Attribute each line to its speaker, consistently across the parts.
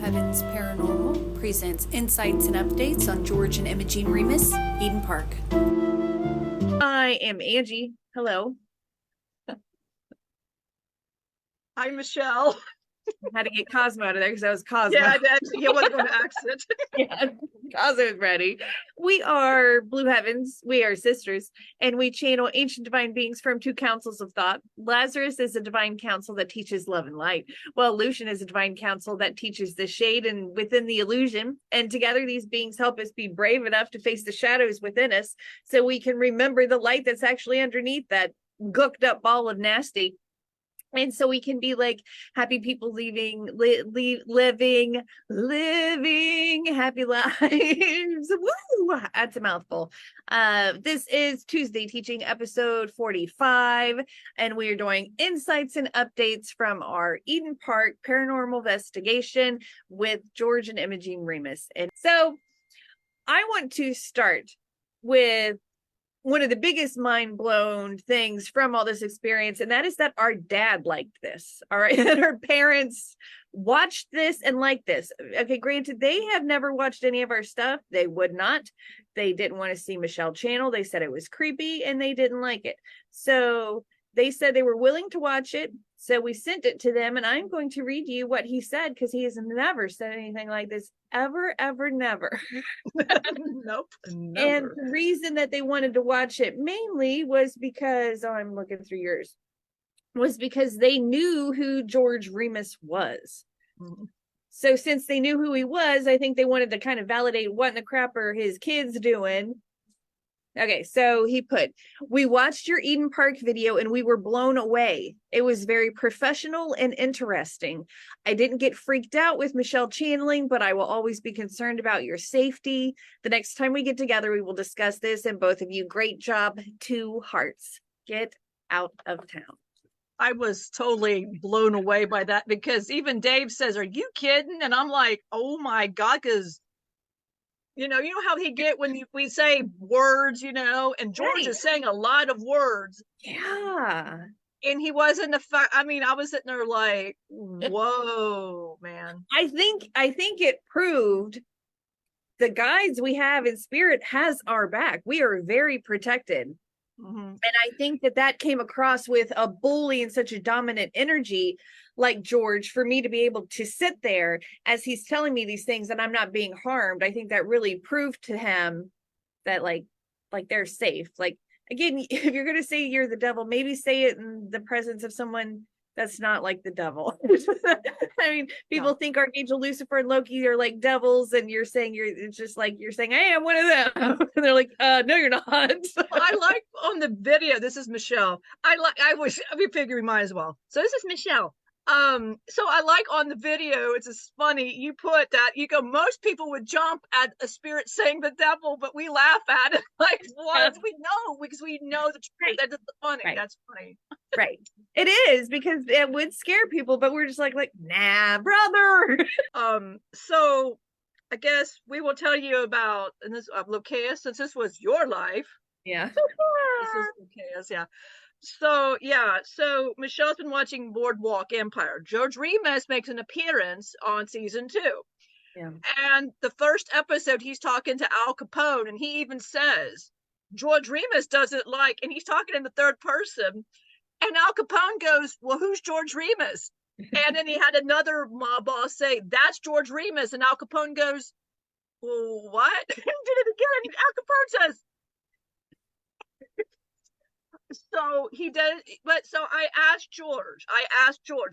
Speaker 1: Heavens Paranormal presents insights and updates on George and Imogene Remus, Eden Park.
Speaker 2: I am Angie. Hello.
Speaker 3: Hi, Michelle.
Speaker 2: I had to get Cosmo out of there because that was Cosmo.
Speaker 3: Yeah, he wasn't going to accent.
Speaker 2: Yeah, Cosmo's ready. We are Blue Heavens. We are sisters, and we channel ancient divine beings from two councils of thought. Lazarus is a divine council that teaches love and light, while Lucian is a divine council that teaches the shade and within the illusion. And together, these beings help us be brave enough to face the shadows within us so we can remember the light that's actually underneath that gooked up ball of nasty. And so we can be like happy people living happy lives. Woo! That's a mouthful. This is Tuesday Teaching episode 45, and we are doing insights and updates from our Eden Park paranormal investigation with George and Imogene Remus. And so I want to start with one of the biggest mind-blown things from all this experience, and that is that our dad liked this. All right, that our parents watched this and liked this. Okay, granted, they have never watched any of our stuff. They would not. They didn't want to see Michelle Channel. They said it was creepy, and they didn't like it. So they said they were willing to watch it. So we sent it to them, and I'm going to read you what he said, because he has never said anything like this, ever, never.
Speaker 3: Nope, never.
Speaker 2: And the reason that they wanted to watch it mainly was because, I'm looking through yours, was because they knew who George Remus was.
Speaker 3: Mm-hmm.
Speaker 2: So since they knew who he was, I think they wanted to kind of validate what in the crap are his kids doing. Okay, so he put, we watched your Eden Park video and we were blown away. It was very professional and interesting. I didn't get freaked out with Michelle channeling, but I will always be concerned about your safety. The next time we get together, we will discuss this, and both of you, great job, 2 hearts. Get out of town.
Speaker 3: I was totally blown away by that, because even Dave says, are you kidding? And I'm like, oh my God, because you know how he get when we say words, and George
Speaker 2: Right.
Speaker 3: is saying a lot of words.
Speaker 2: Yeah.
Speaker 3: And he wasn't I was sitting there like, whoa, man.
Speaker 2: I think it proved the guides we have in spirit has our back. We are very protected.
Speaker 3: Mm-hmm.
Speaker 2: And I think that came across with a bully and such a dominant energy like George, for me to be able to sit there as he's telling me these things and I'm not being harmed. I think that really proved to him that like they're safe. Like, again, if you're going to say you're the devil, maybe say it in the presence of someone that's not like the devil. I mean, people think Archangel Lucifer and Loki are like devils, and you're saying it's just like you're saying, hey, I'm one of them. And they're like, no, you're not.
Speaker 3: Well, I like on the video, this is Michelle. We figure we might as well. So this is Michelle. So I like on the video, it's just funny, you put that, you go, most people would jump at a spirit saying the devil, but we laugh at it like, what? We know, because we know the truth. That's funny. Right. That's funny.
Speaker 2: Right. It is, because it would scare people, but we're just like, nah, brother.
Speaker 3: So I guess we will tell you about, and this Locaus, since this was your life.
Speaker 2: Yeah.
Speaker 3: This is Locaus, yeah. So Michelle's been watching Boardwalk Empire. George Remus makes an appearance on season 2.
Speaker 2: Yeah.
Speaker 3: And the first episode, he's talking to Al Capone, and he even says, George Remus doesn't like, and he's talking in the third person. And Al Capone goes, well, who's George Remus? And then he had another mob boss say, that's George Remus. And Al Capone goes, well, what? Did it again. Al Capone says, so he does, but so I asked George,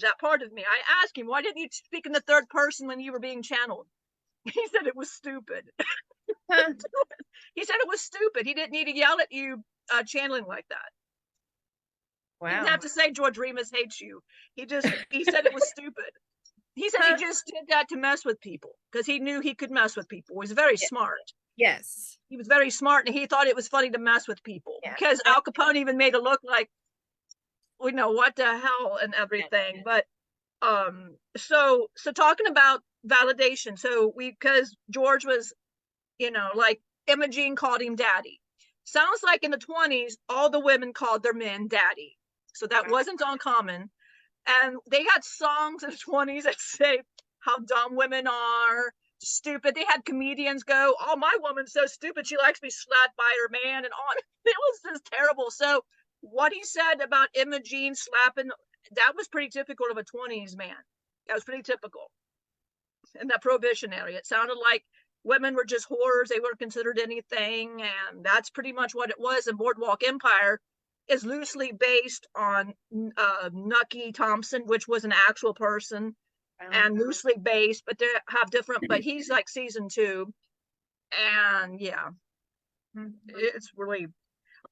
Speaker 3: that part of me, I asked him, why didn't you speak in the third person when you were being channeled? He said it was stupid. He said it was stupid. He didn't need to yell at you channeling like that.
Speaker 2: Wow.
Speaker 3: He didn't have to say George Remus hates you. He said it was stupid. He said he just did that to mess with people, because he knew he could mess with people. He was very smart.
Speaker 2: Yes.
Speaker 3: He was very smart, and he thought it was funny to mess with people, because Al Capone even made it look like, we know what the hell and everything. But so talking about validation, so because George was, like Imogene called him daddy. Sounds like in the 20s, all the women called their men daddy. So that wasn't uncommon. And they got songs in the 20s that say, how dumb women are, stupid. They had comedians go, "Oh, my woman's so stupid, she likes to be slapped by her man," and on. It was just terrible. So what he said about Imogene slapping, that was pretty typical of a 20s man. That was pretty typical in that prohibition area. It sounded like women were just whores, they weren't considered anything, and that's pretty much what it was. And Boardwalk Empire is loosely based on Nucky Thompson, which was an actual person, and loosely based, but they have different, but he's like season 2. And yeah, it's really,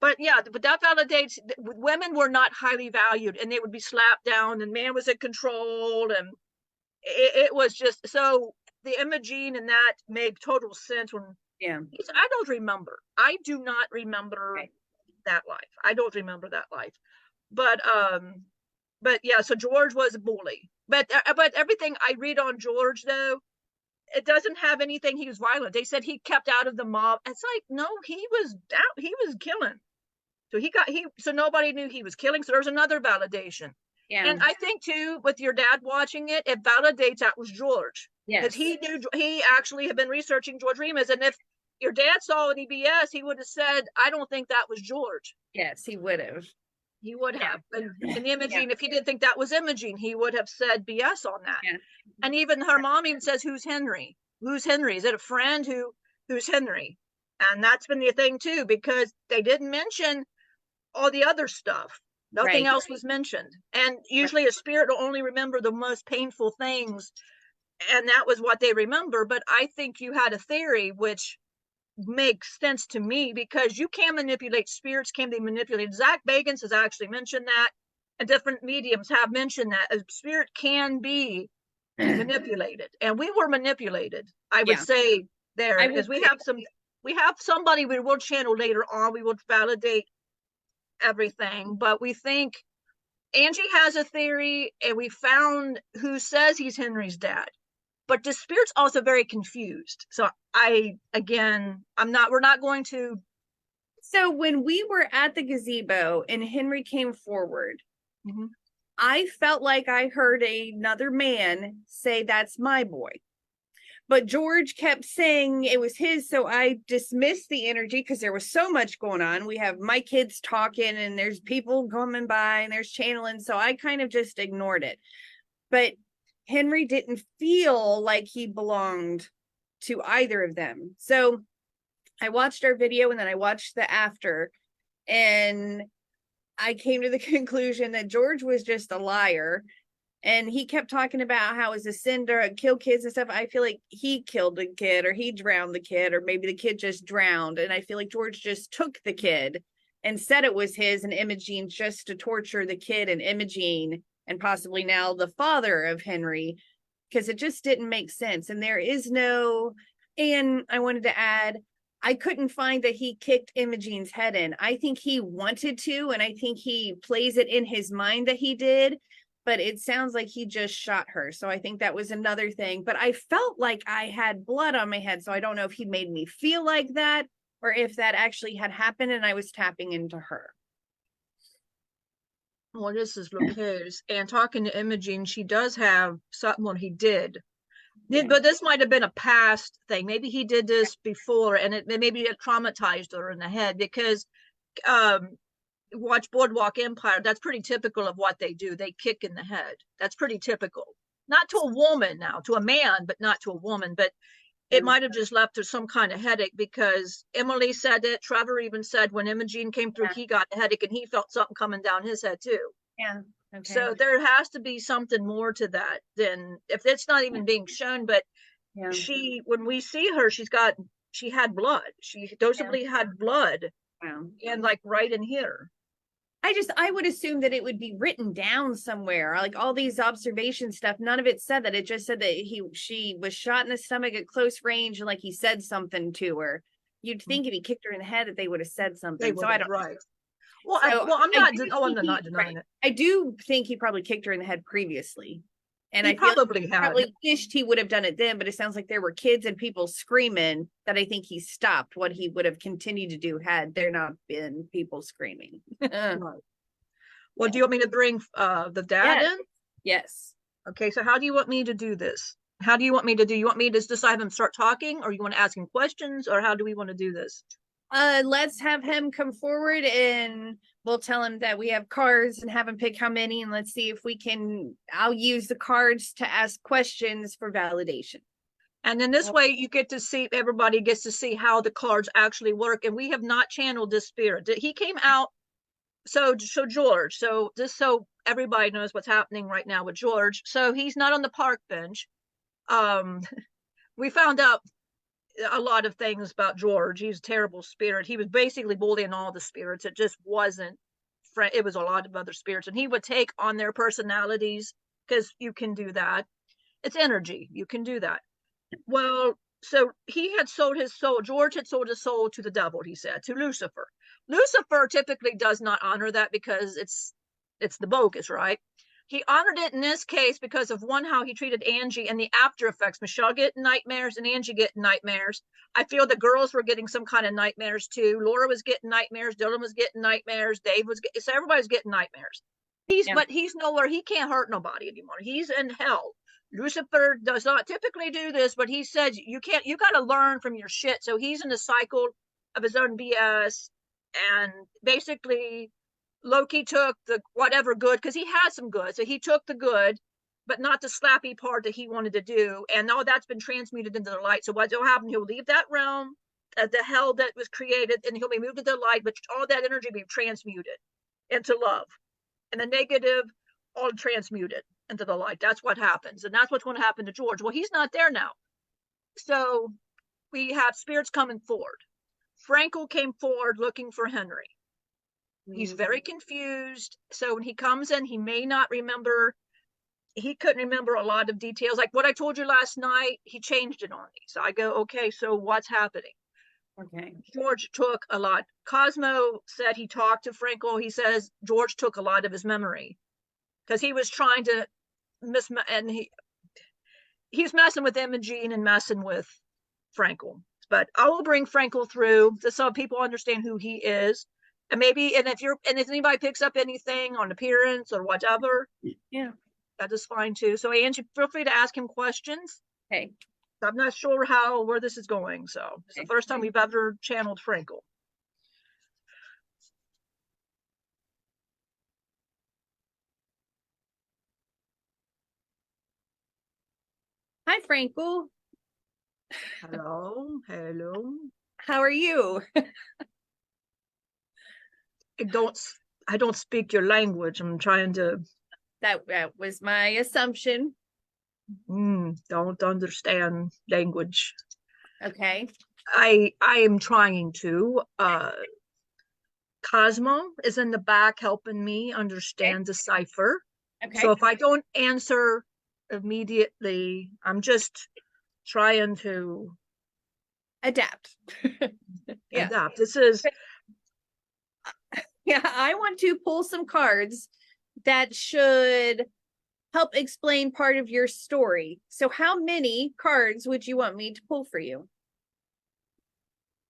Speaker 3: but yeah, but that validates women were not highly valued, and they would be slapped down, and man was in control, and it was just so the Imogene and that made total sense when I don't remember. I do not remember that life. I don't remember that life. But yeah, so George was a bully. But everything I read on George, though, it doesn't have anything he was violent. They said he kept out of the mob. It's like, no, he was out, he was killing. So nobody knew he was killing. So there's another validation. Yeah. And I think too, with your dad watching it, it validates that was George. Yes. Because he actually had been researching George Remus. And if your dad saw an EBS, he would have said, I don't think that was George.
Speaker 2: Yes, he would have.
Speaker 3: He would have. And Imogene, if he didn't think that was Imogene, he would have said BS on that. Yeah. And even her mom even says, who's Henry? Who's Henry? Is it a friend? Who's Henry? And that's been the thing too, because they didn't mention all the other stuff. Nothing else was mentioned. And usually a spirit will only remember the most painful things. And that was what they remember. But I think you had a theory which makes sense to me, because you can manipulate spirits, can be manipulated. Zach Bagans has actually mentioned that, and different mediums have mentioned that a spirit can be manipulated, and we were manipulated. I would say there, because we have somebody we will channel later on. We will validate everything, but we think Angie has a theory, and we found who says he's Henry's dad. But the spirit's also very confused. So we're not going to.
Speaker 2: So when we were at the gazebo and Henry came forward, I felt like I heard another man say, that's my boy. But George kept saying it was his. So I dismissed the energy because there was so much going on. We have my kids talking and there's people coming by and there's channeling. So I kind of just ignored it. But Henry didn't feel like he belonged to either of them. So I watched our video and then I watched the after, and I came to the conclusion that George was just a liar. And he kept talking about how it's a sin to kill kids and stuff. I feel like he killed the kid, or he drowned the kid, or maybe the kid just drowned. And I feel like George just took the kid and said it was his and Imogene just to torture the kid and Imogene, and possibly now the father of Henry, because it just didn't make sense. And there is no, and I wanted to add, I couldn't find that he kicked Imogene's head in. I think he wanted to, and I think he plays it in his mind that he did, but it sounds like he just shot her. So I think that was another thing. But I felt like I had blood on my head, so I don't know if he made me feel like that, or if that actually had happened and I was tapping into her.
Speaker 3: Well, this is Lopez, and talking to Imogene, she does have someone he did. But this might have been a past thing. Maybe he did this before, and maybe it traumatized her in the head, because watch Boardwalk Empire. That's pretty typical of what they do. They kick in the head. That's pretty typical. Not to a woman now, to a man, but not to a woman. But it might have just left her some kind of headache, because Emily said it. Trevor even said when Imogene came through, he got a headache and he felt something coming down his head too.
Speaker 2: Yeah. Okay.
Speaker 3: So there has to be something more to that than if it's not even being shown. But when we see her, she had blood. She dosably had blood. Wow. And like right in here.
Speaker 2: I would assume that it would be written down somewhere, like all these observation stuff. None of it said that. It just said that she was shot in the stomach at close range, and like he said something to her. You'd think if he kicked her in the head that they would have said something. So I don't.
Speaker 3: Right. Well, I'm not denying it.
Speaker 2: I do think he probably kicked her in the head previously, and
Speaker 3: he
Speaker 2: probably wished he would have done it then. But it sounds like there were kids and people screaming that I think he stopped what he would have continued to do had there not been people screaming.
Speaker 3: Right. Well, do you want me to bring the dad in?
Speaker 2: Yes.
Speaker 3: Okay. So how do you want me to do this? How do you want me to do? You want me to just have him start talking, or you want to ask him questions, or how do we want to do this?
Speaker 2: Let's have him come forward and we'll tell him that we have cards and have him pick how many, and let's see if we can. I'll use the cards to ask questions for validation.
Speaker 3: And then this way you get to see, everybody gets to see how the cards actually work. And we have not channeled this spirit. He came out. So George, so just so everybody knows what's happening right now with George. So he's not on the park bench. We found out a lot of things about George. He's a terrible spirit. He was basically bullying all the spirits. It just wasn't, it was a lot of other spirits, and he would take on their personalities, because you can do that. It's energy. You can do that. Well, so he had sold his soul. George had sold his soul to the devil, he said, to Lucifer. Lucifer typically does not honor that because it's the bogus, right? He honored it in this case because of one, how he treated Angie and the after effects. Michelle getting nightmares and Angie getting nightmares. I feel the girls were getting some kind of nightmares too. Laura was getting nightmares. Dylan was getting nightmares. Dave was getting, so everybody's getting nightmares. But he's nowhere. He can't hurt nobody anymore. He's in hell. Lucifer does not typically do this, but he said you got to learn from your shit. So he's in a cycle of his own BS, and basically Loki took the whatever good, because he had some good. So he took the good, but not the slappy part that he wanted to do. And all that's been transmuted into the light. So what will happen, he'll leave that realm, the hell that was created, and he'll be moved to the light, but all that energy will be transmuted into love. And the negative, all transmuted into the light. That's what happens. And that's what's going to happen to George. Well, he's not there now. So we have spirits coming forward. Frankel came forward looking for Henry. He's very confused. So when he comes in, he may not remember. He couldn't remember a lot of details. Like what I told you last night, he changed it on me. So I go, okay, so what's happening?
Speaker 2: Okay.
Speaker 3: George took a lot. Cosmo said he talked to Frankel. He says George took a lot of his memory because he was trying to and he's messing with Imogene and messing with Frankel. But I will bring Frankel through just so people understand who he is. And maybe, and if anybody picks up anything on appearance or whatever,
Speaker 2: yeah,
Speaker 3: that is fine too. So Angie, feel free to ask him questions.
Speaker 2: Okay.
Speaker 3: I'm not sure where this is going. So it's the first time we've ever channeled Frankel.
Speaker 2: Hi, Frankel.
Speaker 3: Hello.
Speaker 2: How are you?
Speaker 3: I don't speak your language. I'm trying to.
Speaker 2: That was my assumption.
Speaker 3: Don't understand language.
Speaker 2: Okay.
Speaker 3: I am trying to. Cosmo is in the back helping me understand the cipher.
Speaker 2: Okay.
Speaker 3: So if I don't answer immediately, I'm just trying to
Speaker 2: adapt. Yeah.
Speaker 3: adapt. This is.
Speaker 2: Yeah, I want to pull some cards that should help explain part of your story. So how many cards would you want me to pull for you?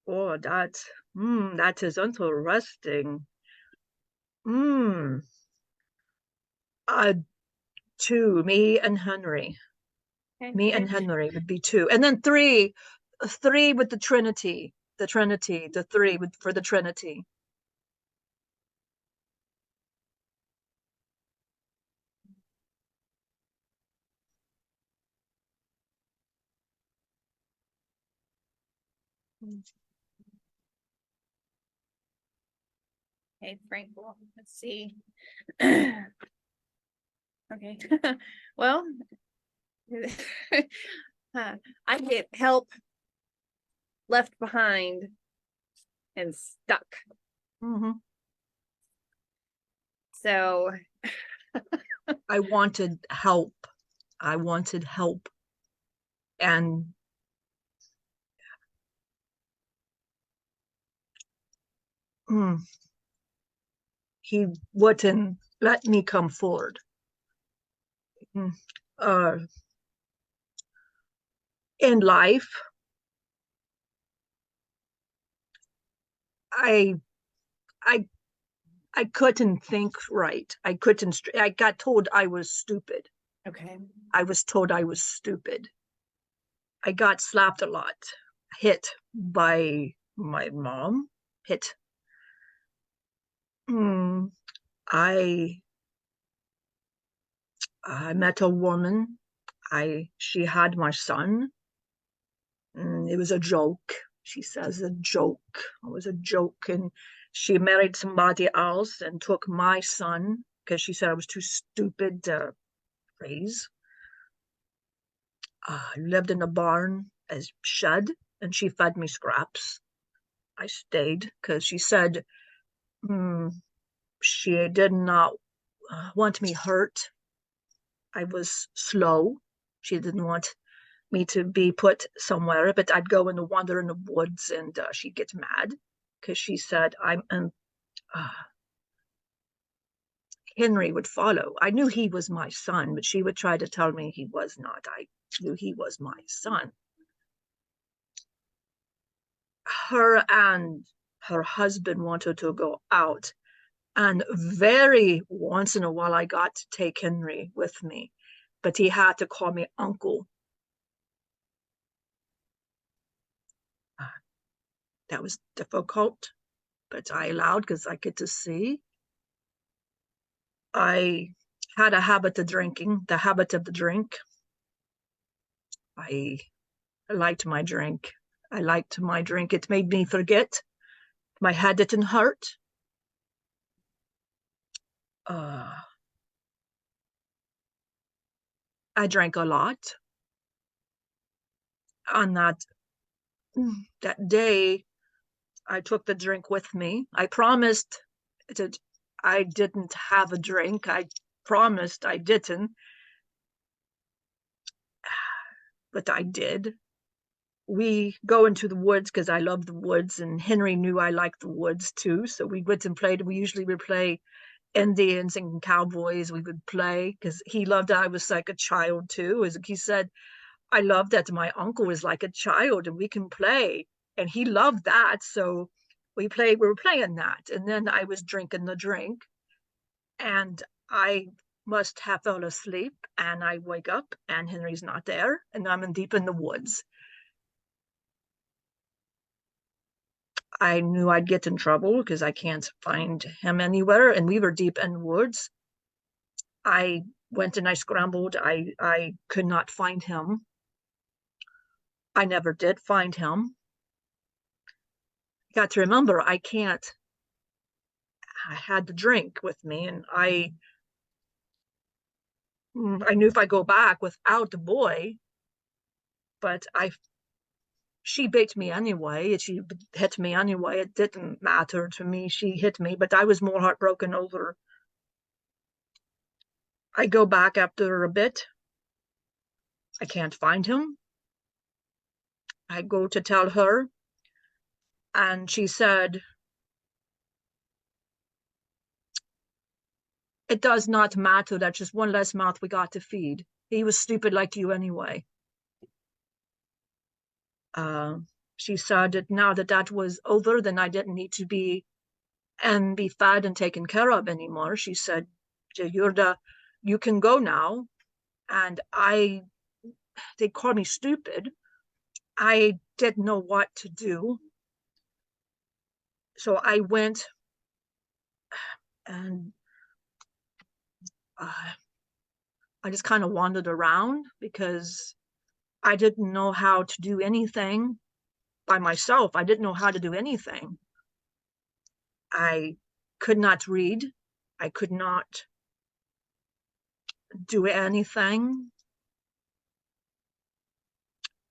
Speaker 3: Oh, that is interesting. Two, me and Henry.
Speaker 2: Okay.
Speaker 3: Me and Henry would be two. And then three with the Trinity. The three for the Trinity.
Speaker 2: Okay, Frankel. Let's see. Okay. Well, I get help left behind and stuck. So
Speaker 3: I wanted help. And he wouldn't let me come forward. In life, I couldn't think right. I got told I was stupid.
Speaker 2: okay.
Speaker 3: I was told I was stupid. I got slapped a lot, hit by my mom, hit. I met a woman. She had my son. It was a joke. She says a joke. It was a joke, and she married somebody else and took my son because she said I was too stupid to raise. I lived in a barn as shed, and she fed me scraps. I stayed because she said she did not want me hurt. I was slow. She didn't want me to be put somewhere, but I'd go and wander in the woods, and she'd get mad because she said Henry would follow. I knew he was my son, but she would try to tell me he was not. I knew he was my son. Her and her husband wanted to go out, and very once in a while I got to take Henry with me, but he had to call me uncle. That was difficult, but I allowed because I get to see. I had a habit of drinking, the habit of the drink. I liked my drink. I liked my drink. It made me forget. My head didn't hurt. I drank a lot. On that day, I took the drink with me. I promised that I didn't have a drink. I promised I didn't, but I did. We go into the woods because I love the woods, and Henry knew I liked the woods too. So we went and played. We usually would play Indians and cowboys. We would play because he loved it. I was like a child too. As he said, I love that my uncle is like a child and we can play. And he loved that. So we were playing that. And then I was drinking the drink, and I must have fell asleep, and I wake up and Henry's not there, and I'm deep in the woods. I knew I'd get in trouble because I can't find him anywhere, and we were deep in the woods. I went and I scrambled. I could not find him. I never did find him. You got to remember, I had the drink with me, and I knew if I go back without the boy, but she bit me anyway. She hit me anyway. It didn't matter to me. She hit me, but I was more heartbroken over. I go back after a bit. I can't find him. I go to tell her, and she said, it does not matter. That's just one less mouth we got to feed. He was stupid like you anyway. She said that now that was over, then I didn't need to be fed and taken care of anymore. She said, you can go now. And they called me stupid. I didn't know what to do. So I went, and I just kind of wandered around because I didn't know how to do anything by myself. I didn't know how to do anything. I could not read. I could not do anything.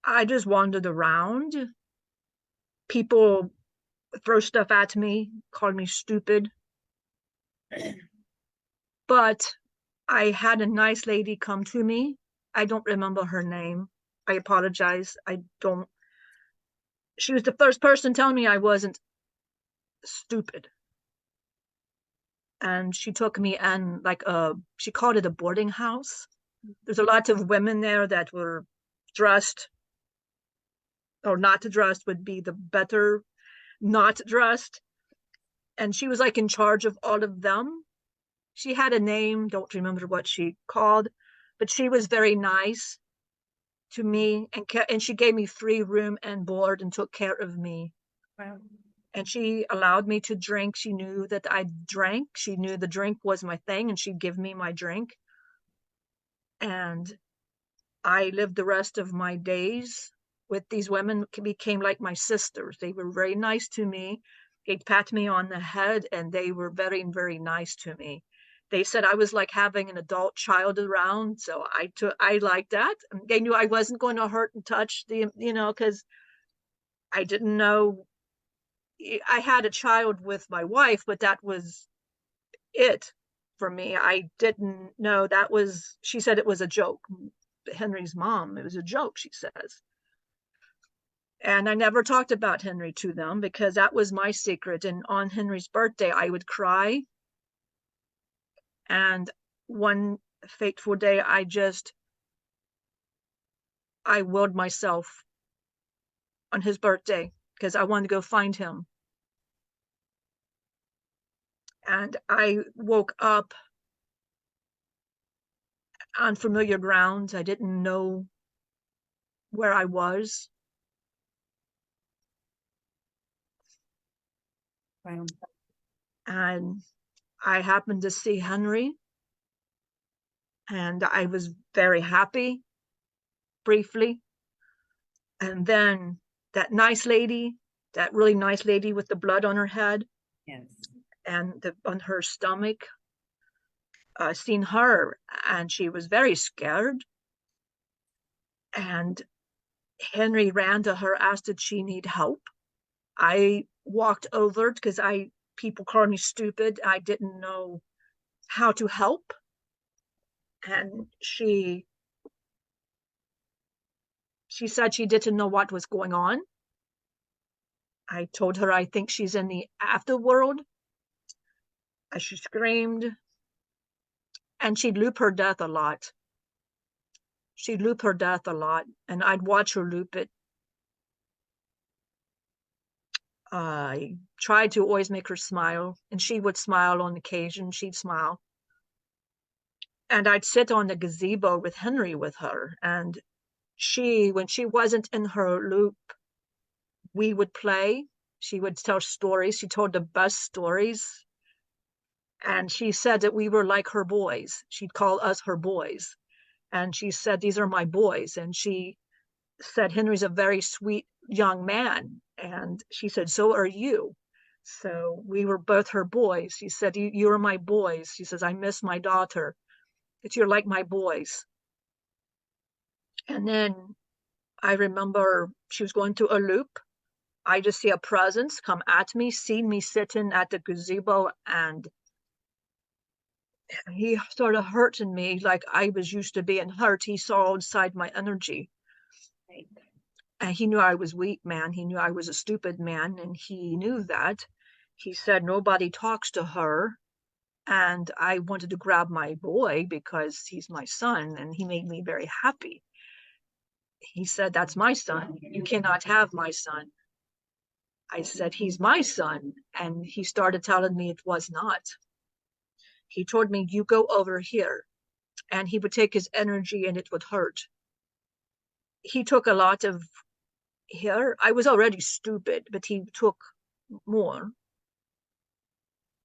Speaker 3: I just wandered around. People throw stuff at me, called me stupid. But I had a nice lady come to me. I don't remember her name. I apologize. She was the first person telling me I wasn't stupid. And she took me in she called it a boarding house. There's a lot of women there that were dressed, or not dressed would be the better, not dressed. And she was like in charge of all of them. She had a name, don't remember what she called, but she was very nice. to me, and she gave me free room and board and took care of me.
Speaker 2: Wow.
Speaker 3: And she allowed me to drink. She knew that I drank. She knew the drink was my thing, and she'd give me my drink. And I lived the rest of my days with these women, became like my sisters. They were very nice to me. They'd pat me on the head, and they were very, very nice to me. They said I was like having an adult child around, so I liked that. They knew I wasn't going to hurt and touch because I didn't know. I had a child with my wife, but that was it for me. I didn't know that was. She said it was a joke. Henry's mom, it was a joke, she says. And I never talked about Henry to them because that was my secret. And on Henry's birthday, I would cry. And one fateful day, I willed myself on his birthday because I wanted to go find him. And I woke up on familiar grounds. I didn't know where I was.
Speaker 2: Wow.
Speaker 3: And I happened to see Henry, and I was very happy briefly. And then that really nice lady with the blood on her head,
Speaker 2: Yes.
Speaker 3: and on her stomach, seen her, and she was very scared. And Henry ran to her, asked did she need help. I walked over because people called me stupid. I didn't know how to help. And she said she didn't know what was going on. I told her I think she's in the afterworld. She screamed. And she'd loop her death a lot. And I'd watch her loop it. I tried to always make her smile, and she would smile on occasion. She'd smile. And I'd sit on the gazebo with Henry with her. And when she wasn't in her loop, we would play. She would tell stories. She told the best stories. And she said that we were like her boys. She'd call us her boys. And she said, these are my boys. And she said, Henry's a very sweet young man. And she said, so are you. So we were both her boys. She said, you are my boys. She says, I miss my daughter. But you're like my boys. And then I remember she was going to a loop. I just see a presence come at me, seen me sitting at the gazebo, and he started hurting me like I was used to being hurt. He saw inside my energy.
Speaker 2: Right.
Speaker 3: And he knew I was weak, man. He knew I was a stupid man, and he knew that. He said nobody talks to her. And I wanted to grab my boy because he's my son, and he made me very happy. He said, that's my son. You cannot have my son. I said, he's my son. And he started telling me it was not. He told me, you go over here. And he would take his energy and it would hurt. He took a lot of here. I was already stupid, but he took more.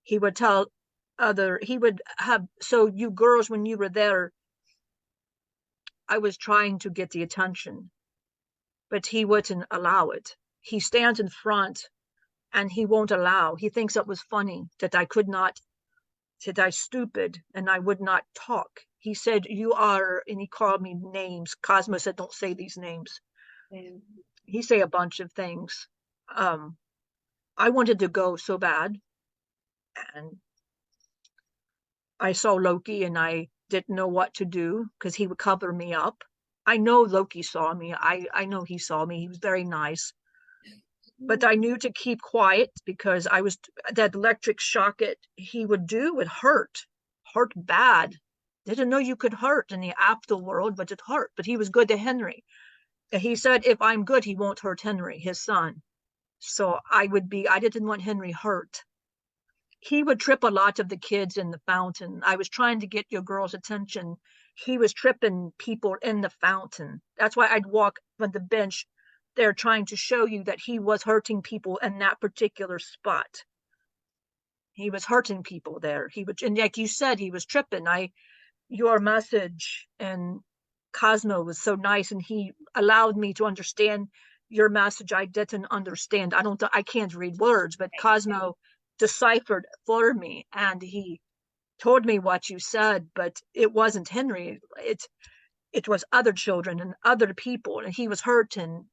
Speaker 3: He would so you girls, when you were there, I was trying to get the attention, but he wouldn't allow it. He stands in front and he won't allow. He thinks it was funny that I could not, that I stupid and I would not talk. He said, you are, and he called me names. Cosmo said, don't say these names.
Speaker 2: And
Speaker 3: He say a bunch of things. I wanted to go so bad. And I saw Loki and I didn't know what to do because he would cover me up. I know Loki saw me. I know he saw me. He was very nice. But I knew to keep quiet because that electric shock he would do would hurt bad. Didn't know you could hurt in the afterworld, but it hurt. But he was good to Henry. He said, if I'm good, he won't hurt Henry, his son. So I didn't want Henry hurt. He would trip a lot of the kids in the fountain. I was trying to get your girl's attention. he was tripping people in the fountain. That's why I'd walk on the bench there trying to show you that he was hurting people in that particular spot. He was hurting people there. He would, and like you said, he was tripping. Your message and Cosmo was so nice, and he allowed me to understand your message. I didn't understand. I can't read words, but Cosmo deciphered for me, and he told me what you said, but it wasn't Henry. It was other children and other people, and he was hurting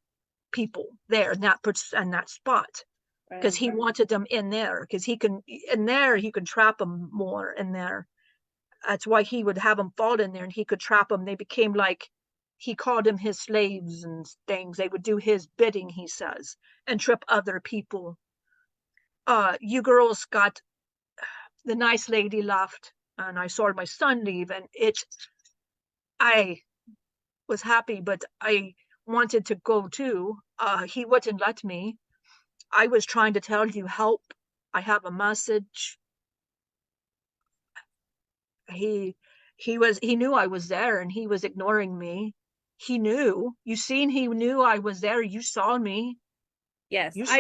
Speaker 3: people there in that spot because he wanted them in there, because he can trap them more in there. That's why he would have them fall in there, and he could trap them. They became like, he called them his slaves and things. They would do his bidding, he says, and trip other people. You girls got, the nice lady left, and I saw my son leave, and I was happy, but I wanted to go too. He wouldn't let me. I was trying to tell you, help. I have a message. He knew I was there, and he was ignoring me. He knew. He knew I was there. You saw me.
Speaker 2: Yes, I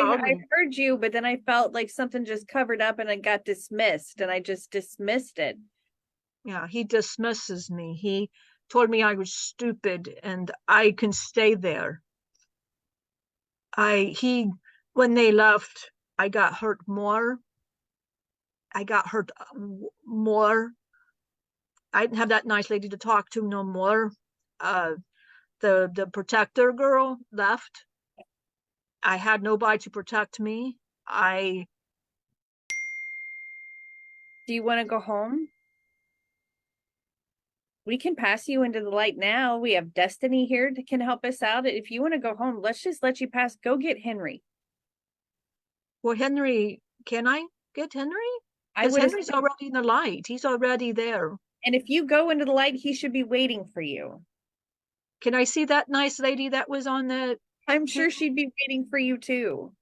Speaker 2: heard you, but then I felt like something just covered up and it got dismissed, and I just dismissed it.
Speaker 3: Yeah, he dismisses me. He told me I was stupid and I can stay there. When they left, I got hurt more. I got hurt more. I didn't have that nice lady to talk to no more. The protector girl left. I had nobody to protect me.
Speaker 2: Do you want to go home? We can pass you into the light now. We have Destiny here can help us out. If you want to go home, let's just let you pass. Go get Henry.
Speaker 3: Well, Henry, can I get Henry? Because Henry's already in the light. He's already there.
Speaker 2: And if you go into the light, he should be waiting for you.
Speaker 3: Can I see that nice lady that was on the...
Speaker 2: I'm sure she'd be waiting for you too.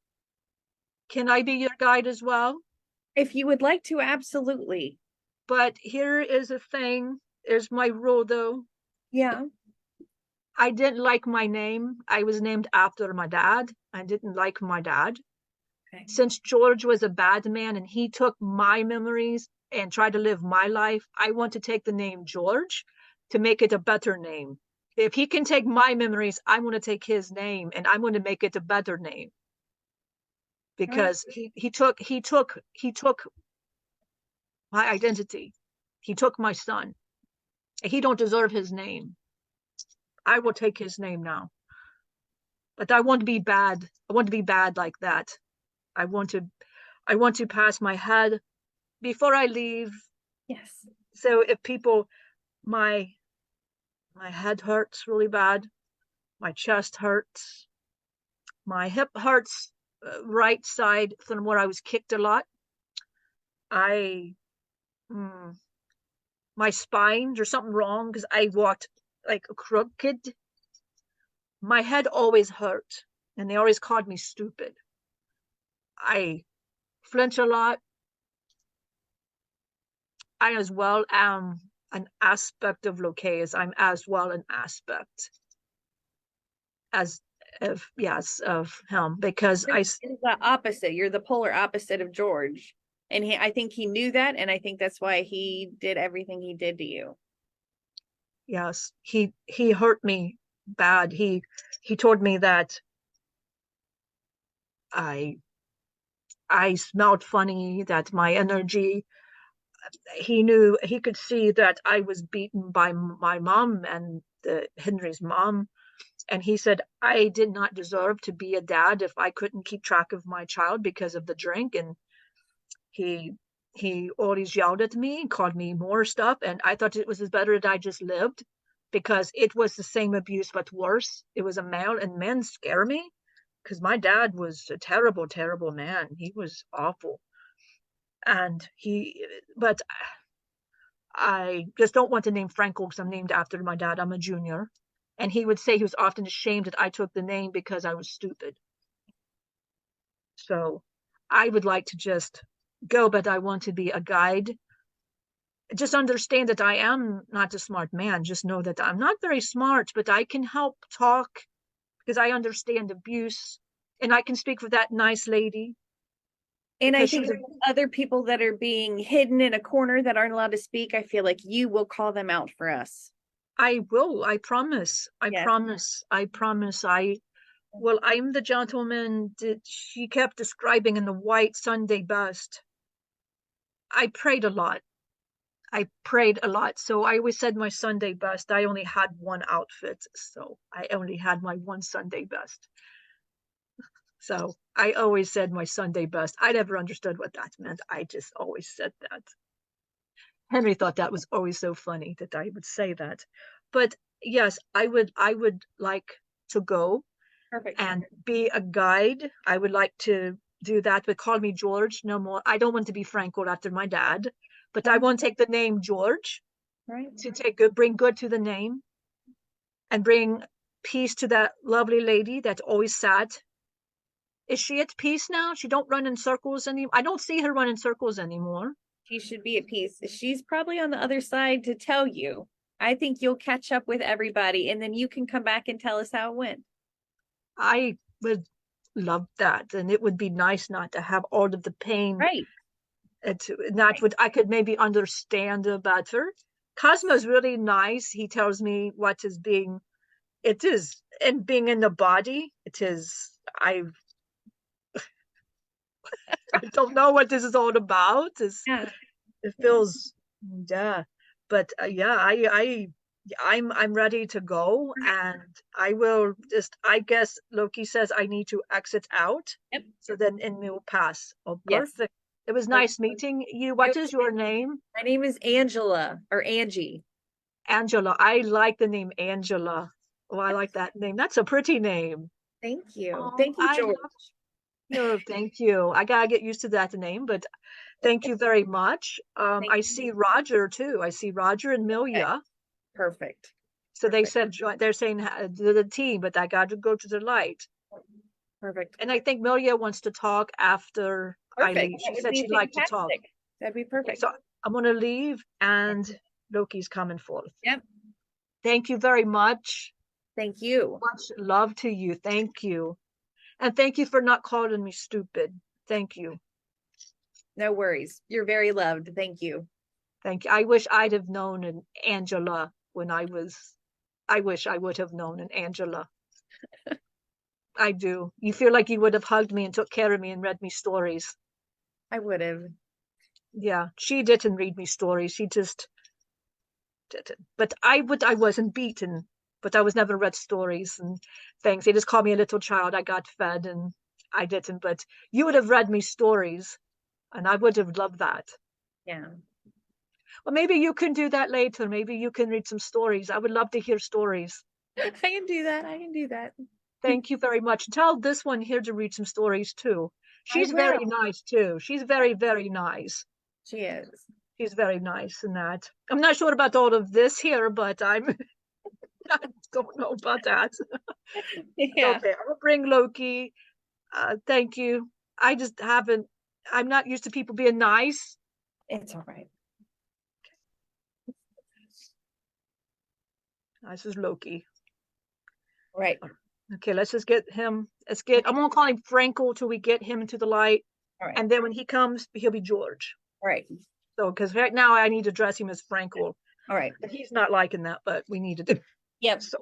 Speaker 3: Can I be your guide as well?
Speaker 2: If you would like to, absolutely.
Speaker 3: But here is a thing. There's my rule, though.
Speaker 2: Yeah.
Speaker 3: I didn't like my name. I was named after my dad. I didn't like my dad. Okay. Since George was a bad man and he took my memories and tried to live my life, I want to take the name George to make it a better name. If he can take my memories, I want to take his name, and I'm going to make it a better name. Because he took my identity. He took my son. He don't deserve his name. I will take his name now. But I want to be bad. I want to be bad like that. I want to pass my head before I leave.
Speaker 2: Yes.
Speaker 3: So if people, my head hurts really bad. My chest hurts. My hip hurts, right side from where I was kicked a lot. My spine, there's something wrong because I walked like a crooked. My head always hurt, and they always called me stupid. I flinch a lot. I as well am an aspect of Locaeus. I'm as well an aspect of him, because
Speaker 2: You're the opposite. You're the polar opposite of George. And I think he knew that, and I think that's why he did everything he did to you.
Speaker 3: Yes, he hurt me bad. He told me that I smelled funny, that my energy, he could see that I was beaten by my mom and Henry's mom. And he said, I did not deserve to be a dad if I couldn't keep track of my child because of the drink. And he always yelled at me and called me more stuff. And I thought it was better that I just lived, because it was the same abuse, but worse. It was a male, and men scare me because my dad was a terrible, terrible man. He was awful. But I just don't want to name Frankel because I'm named after my dad. I'm a junior. And he would say he was often ashamed that I took the name because I was stupid. So I would like to just go, but I want to be a guide. just understand that I am not a smart man. Just know that I'm not very smart, but I can help talk because I understand abuse, and I can speak for that nice lady.
Speaker 2: And I
Speaker 3: Because
Speaker 2: think
Speaker 3: she's a,
Speaker 2: other people that are being hidden in a corner that aren't allowed to speak, I feel like you will call them out for us.
Speaker 3: I will, I promise. I
Speaker 2: Yes.
Speaker 3: promise. I promise. Well, I'm the gentleman that she kept describing in the white Sunday best. I prayed a lot. I prayed a lot. So I always said my Sunday best. I only had one outfit. So I only had my one Sunday best. So I always said my Sunday best. I never understood what that meant. I just always said that. Henry thought that was always so funny that I would say that. But yes, I would like to go
Speaker 2: Perfect.
Speaker 3: and be a guide. I would like to do that, but call me George no more. I don't want to be Frankel after my dad, but I want to take the name George
Speaker 2: Right.
Speaker 3: to bring good to the name and bring peace to that lovely lady that always sat. Is she at peace now? She don't run in circles anymore. I don't see her run in circles anymore.
Speaker 2: She should be at peace. She's probably on the other side to tell you. I think you'll catch up with everybody and then you can come back and tell us how it went.
Speaker 3: I would love that, and it would be nice not to have all of the pain.
Speaker 2: Right.
Speaker 3: That would I could maybe understand better. Cosmo's really nice. He tells me what is being. It is, and being in the body. It is. I don't know what this is all about.
Speaker 2: Yeah.
Speaker 3: It feels, yeah, but yeah, I'm ready to go, and I will just. I guess Loki says I need to exit out.
Speaker 2: Yep.
Speaker 3: So then, and we'll pass. Oh,
Speaker 2: Yes.
Speaker 3: perfect. It was nice meeting you. What is your name?
Speaker 2: My name is Angela or Angie.
Speaker 3: Angela. I like the name Angela. Oh, I like that name. That's a pretty name.
Speaker 2: Thank you.
Speaker 3: Oh,
Speaker 2: Thank you,
Speaker 3: I
Speaker 2: George.
Speaker 3: love you. Thank you. I gotta get used to that name, but thank you very much. I see Roger too. I see Roger and Milia.
Speaker 2: Perfect.
Speaker 3: So they said they're saying the team, but I got to go to the light.
Speaker 2: Perfect.
Speaker 3: And I think Milia wants to talk after I
Speaker 2: Perfect.
Speaker 3: leave. She said she'd like to talk.
Speaker 2: That'd be perfect.
Speaker 3: So I'm gonna leave, and Loki's coming forth.
Speaker 2: Yep.
Speaker 3: Thank you very much.
Speaker 2: Thank you.
Speaker 3: Much love to you. Thank you. And thank you for not calling me stupid. Thank you.
Speaker 2: No worries. You're very loved. Thank you.
Speaker 3: Thank you. I wish I'd have known an Angela when I wish I would have known an Angela. I do. You feel like you would have hugged me and took care of me and read me stories.
Speaker 2: I would have.
Speaker 3: Yeah, she didn't read me stories. She just didn't. But I wasn't beaten, but I was never read stories and things. They just called me a little child. I got fed and I didn't. But you would have read me stories, and I would have loved that.
Speaker 2: Yeah.
Speaker 3: Well, maybe you can do that later. Maybe you can read some stories. I would love to hear stories.
Speaker 2: I can do that. I can do that.
Speaker 3: Thank you very much. Tell this one here to read some stories too. She's very nice too. She's very, very nice.
Speaker 2: She is.
Speaker 3: She's very nice in that. I'm not sure about all of this here, but I don't know about that.
Speaker 2: Yeah.
Speaker 3: Okay, I'll bring Loki. Thank you. I'm not used to people being nice.
Speaker 2: It's all right.
Speaker 3: This is Loki.
Speaker 2: Right.
Speaker 3: Okay, let's just get him. I'm gonna call him Frankel till we get him into the light.
Speaker 2: All right.
Speaker 3: And then when he comes, he'll be George.
Speaker 2: All right.
Speaker 3: So, because right now I need to dress him as Frankel.
Speaker 2: All right.
Speaker 3: And he's not liking that, but we need to do.
Speaker 2: Yep.
Speaker 3: So,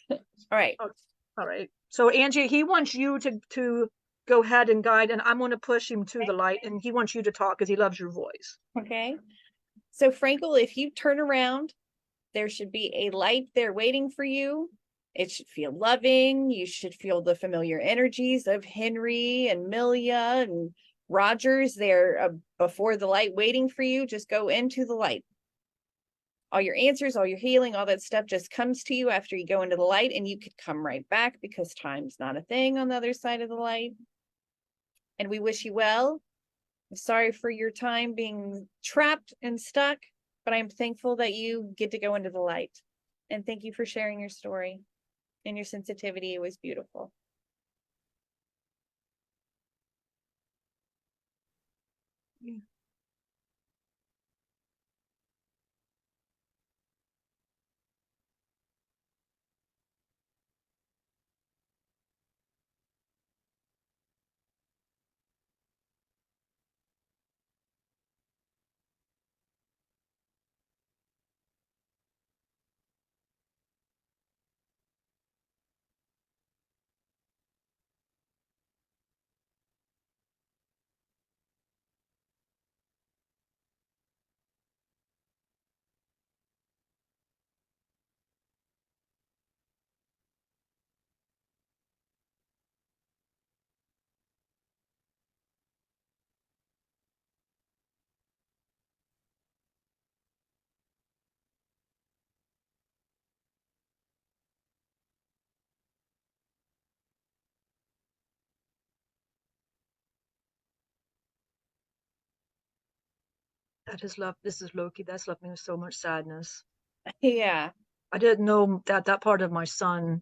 Speaker 2: all right.
Speaker 3: All right. So, Angie, he wants you to go ahead and guide, and I'm going to push him to the light, and he wants you to talk because he loves your voice.
Speaker 2: Okay. So, Frankel, if you turn around, there should be a light there waiting for you. It should feel loving. You should feel the familiar energies of Henry and Milia and Rogers there before the light waiting for you. Just go into the light. All your answers, all your healing, all that stuff just comes to you after you go into the light, and you could come right back because time's not a thing on the other side of the light. And we wish you well. I'm sorry for your time being trapped and stuck, but I'm thankful that you get to go into the light. And thank you for sharing your story and your sensitivity. It was beautiful.
Speaker 3: Yeah. that has left, this is Loki, that's left me with so much sadness.
Speaker 2: Yeah.
Speaker 3: I didn't know that that part of my son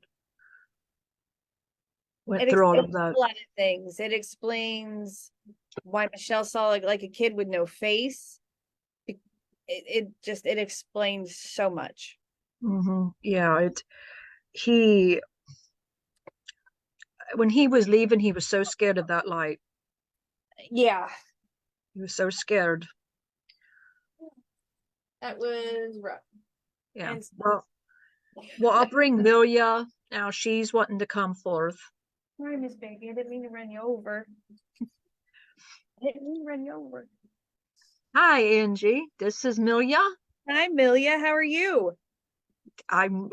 Speaker 3: went
Speaker 2: It
Speaker 3: through all
Speaker 2: explains
Speaker 3: of that.
Speaker 2: a lot of things. It explains why Michelle saw like a kid with no face. It explains so much.
Speaker 3: Yeah, he, when he was leaving, he was so scared of that light.
Speaker 2: Yeah,
Speaker 3: He was so scared.
Speaker 2: that was rough.
Speaker 3: Yeah.
Speaker 2: And
Speaker 3: Well, I'll bring Milia now. She's wanting to come forth.
Speaker 2: sorry, Miss Baby, I didn't mean to run you over. I didn't mean to run you over.
Speaker 3: Hi, Angie. This is Milia.
Speaker 2: Hi, Milia. How are you?
Speaker 3: I'm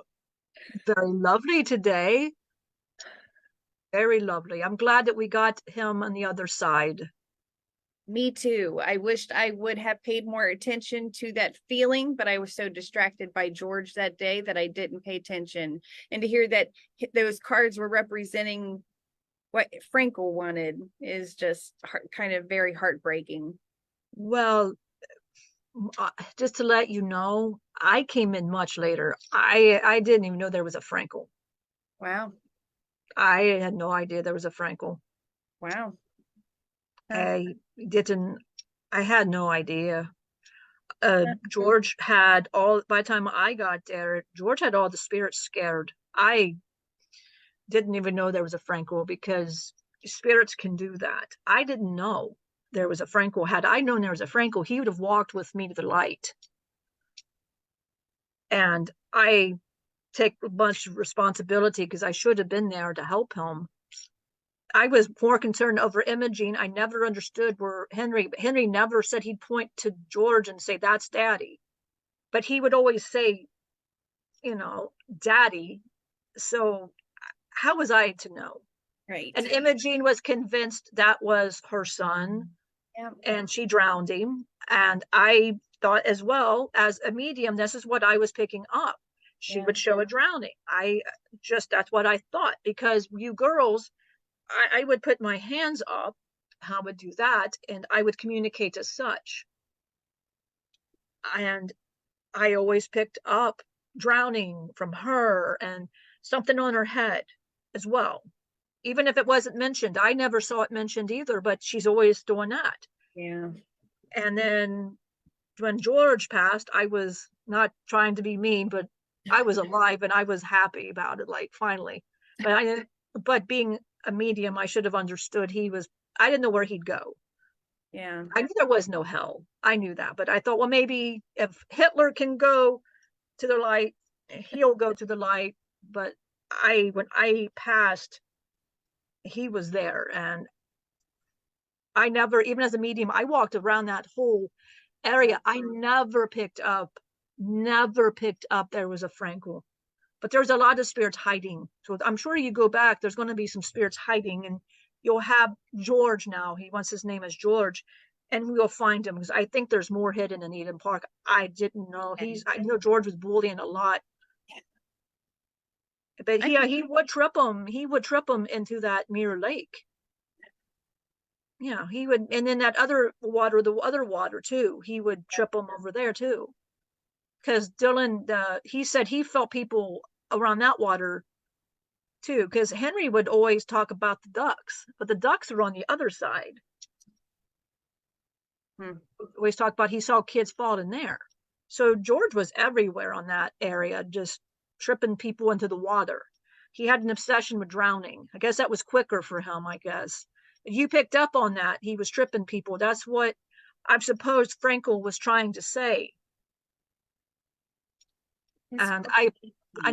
Speaker 3: very lovely today. Very lovely. I'm glad that we got him on the other side.
Speaker 2: Me too. I wished I would have paid more attention to that feeling, but I was so distracted by George that day that I didn't pay attention. And to hear that those cards were representing what Frankel wanted is just kind of very heartbreaking.
Speaker 3: Well, just to let you know, I came in much later. I didn't even know there was a Frankel.
Speaker 2: Wow.
Speaker 3: I had no idea there was a Frankel.
Speaker 2: Wow. Huh.
Speaker 3: I had no idea.
Speaker 2: Huh.
Speaker 3: George had all, by the time I got there, George had all the spirits scared. I didn't even know there was a Frankel because spirits can do that. I didn't know there was a Frankel. Had I known there was a Frankel, he would have walked with me to the light. And I take a bunch of responsibility because I should have been there to help him. I was more concerned over Imogene. I never understood where Henry never said he'd point to George and say, that's daddy. But he would always say, daddy. So how was I to know?
Speaker 2: Right.
Speaker 3: And Imogene was convinced that was her son.
Speaker 2: Yeah.
Speaker 3: And she drowned him. And I thought, as well as a medium, this is what I was picking up. She would show a drowning. That's what I thought, because you girls, I would put my hands up, I would do that, and I would communicate as such. And I always picked up drowning from her and something on her head as well. Even if it wasn't mentioned, I never saw it mentioned either, but she's always doing that.
Speaker 2: Yeah.
Speaker 3: And then when George passed, I was not trying to be mean, but I was alive and I was happy about it, like finally. But being a medium, I should have understood I didn't know where he'd go.
Speaker 2: Yeah.
Speaker 3: I knew there was no hell. I knew that, but I thought, well, maybe if Hitler can go to the light, he'll go to the light. But when I passed, he was there. And I never, even as a medium, I walked around that whole area. I never picked up there was a Frankel. But there's a lot of spirits hiding. So I'm sure you go back, there's going to be some spirits hiding, and you'll have George now. He wants his name as George, and we'll find him, because I think there's more hidden in Eden Park. I didn't know. I know George was bullying a lot. But he would trip him. He would trip him into that Mirror Lake. Yeah, he would, and then that other water too, he would trip him over there too. Because Dylan, he said he felt people around that water too, because Henry would always talk about the ducks, but the ducks are on the other side. Always talk about he saw kids fall in there. So George was everywhere on that area, just tripping people into the water. He had an obsession with drowning. I guess that was quicker for him, I guess. You picked up on that. He was tripping people. That's what I suppose Frankel was trying to say. And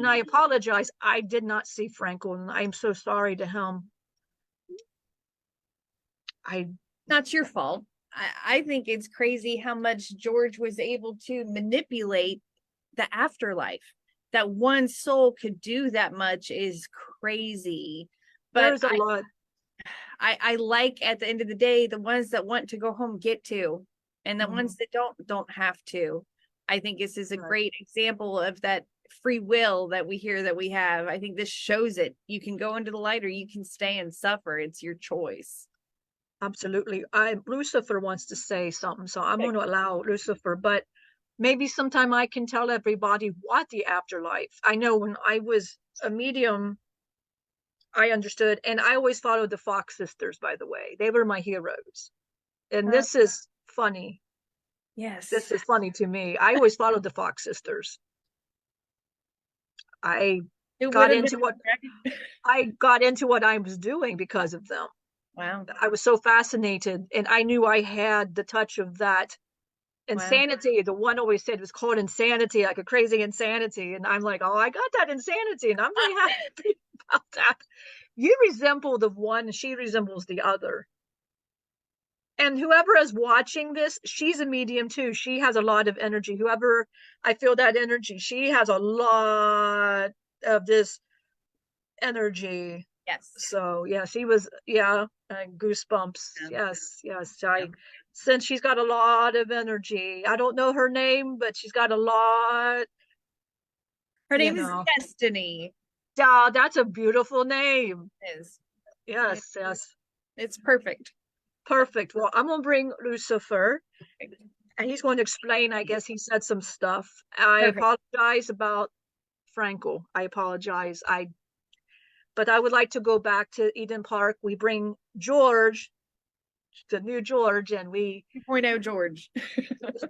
Speaker 3: I apologize. I did not see Frankel, and I'm so sorry to him.
Speaker 2: Not your fault. I think it's crazy how much George was able to manipulate the afterlife. That one soul could do that much is crazy. But
Speaker 3: there's a lot.
Speaker 2: I like, at the end of the day, the ones that want to go home get to, and the ones that don't have to. I think this is a great example of that free will that we hear that we have. I think this shows it. You can go into the light or you can stay and suffer. It's your choice.
Speaker 3: Absolutely. Lucifer wants to say something, so I'm going to allow Lucifer, but maybe sometime I can tell everybody what the afterlife. I know when I was a medium, I understood, and I always followed the Fox sisters, by the way. They were my heroes. And this is funny.
Speaker 2: Yes.
Speaker 3: This is funny to me. I always followed the Fox sisters. I got into what I was doing because of them.
Speaker 2: Wow.
Speaker 3: I was so fascinated, and I knew I had the touch of that insanity. Wow. The one always said it was called insanity, like a crazy insanity. And I'm like, oh, I got that insanity, and I'm very happy about that. You resemble the one, she resembles the other. And whoever is watching this, she's a medium too. She has a lot of energy. Whoever, I feel that energy. She has a lot of this energy.
Speaker 2: Yes.
Speaker 3: So yeah, she was, goosebumps. Yes. Since she's got a lot of energy. I don't know her name, but she's got a lot.
Speaker 2: Her name is Destiny.
Speaker 3: Yeah, that's a beautiful name.
Speaker 2: It is.
Speaker 3: Yes.
Speaker 2: It's perfect.
Speaker 3: Perfect. Well, I'm going to bring Lucifer, and he's going to explain. I guess he said some stuff. I apologize about Frankel. I apologize. But I would like to go back to Eden Park. We bring George, the new George, and we
Speaker 2: 2.0 George.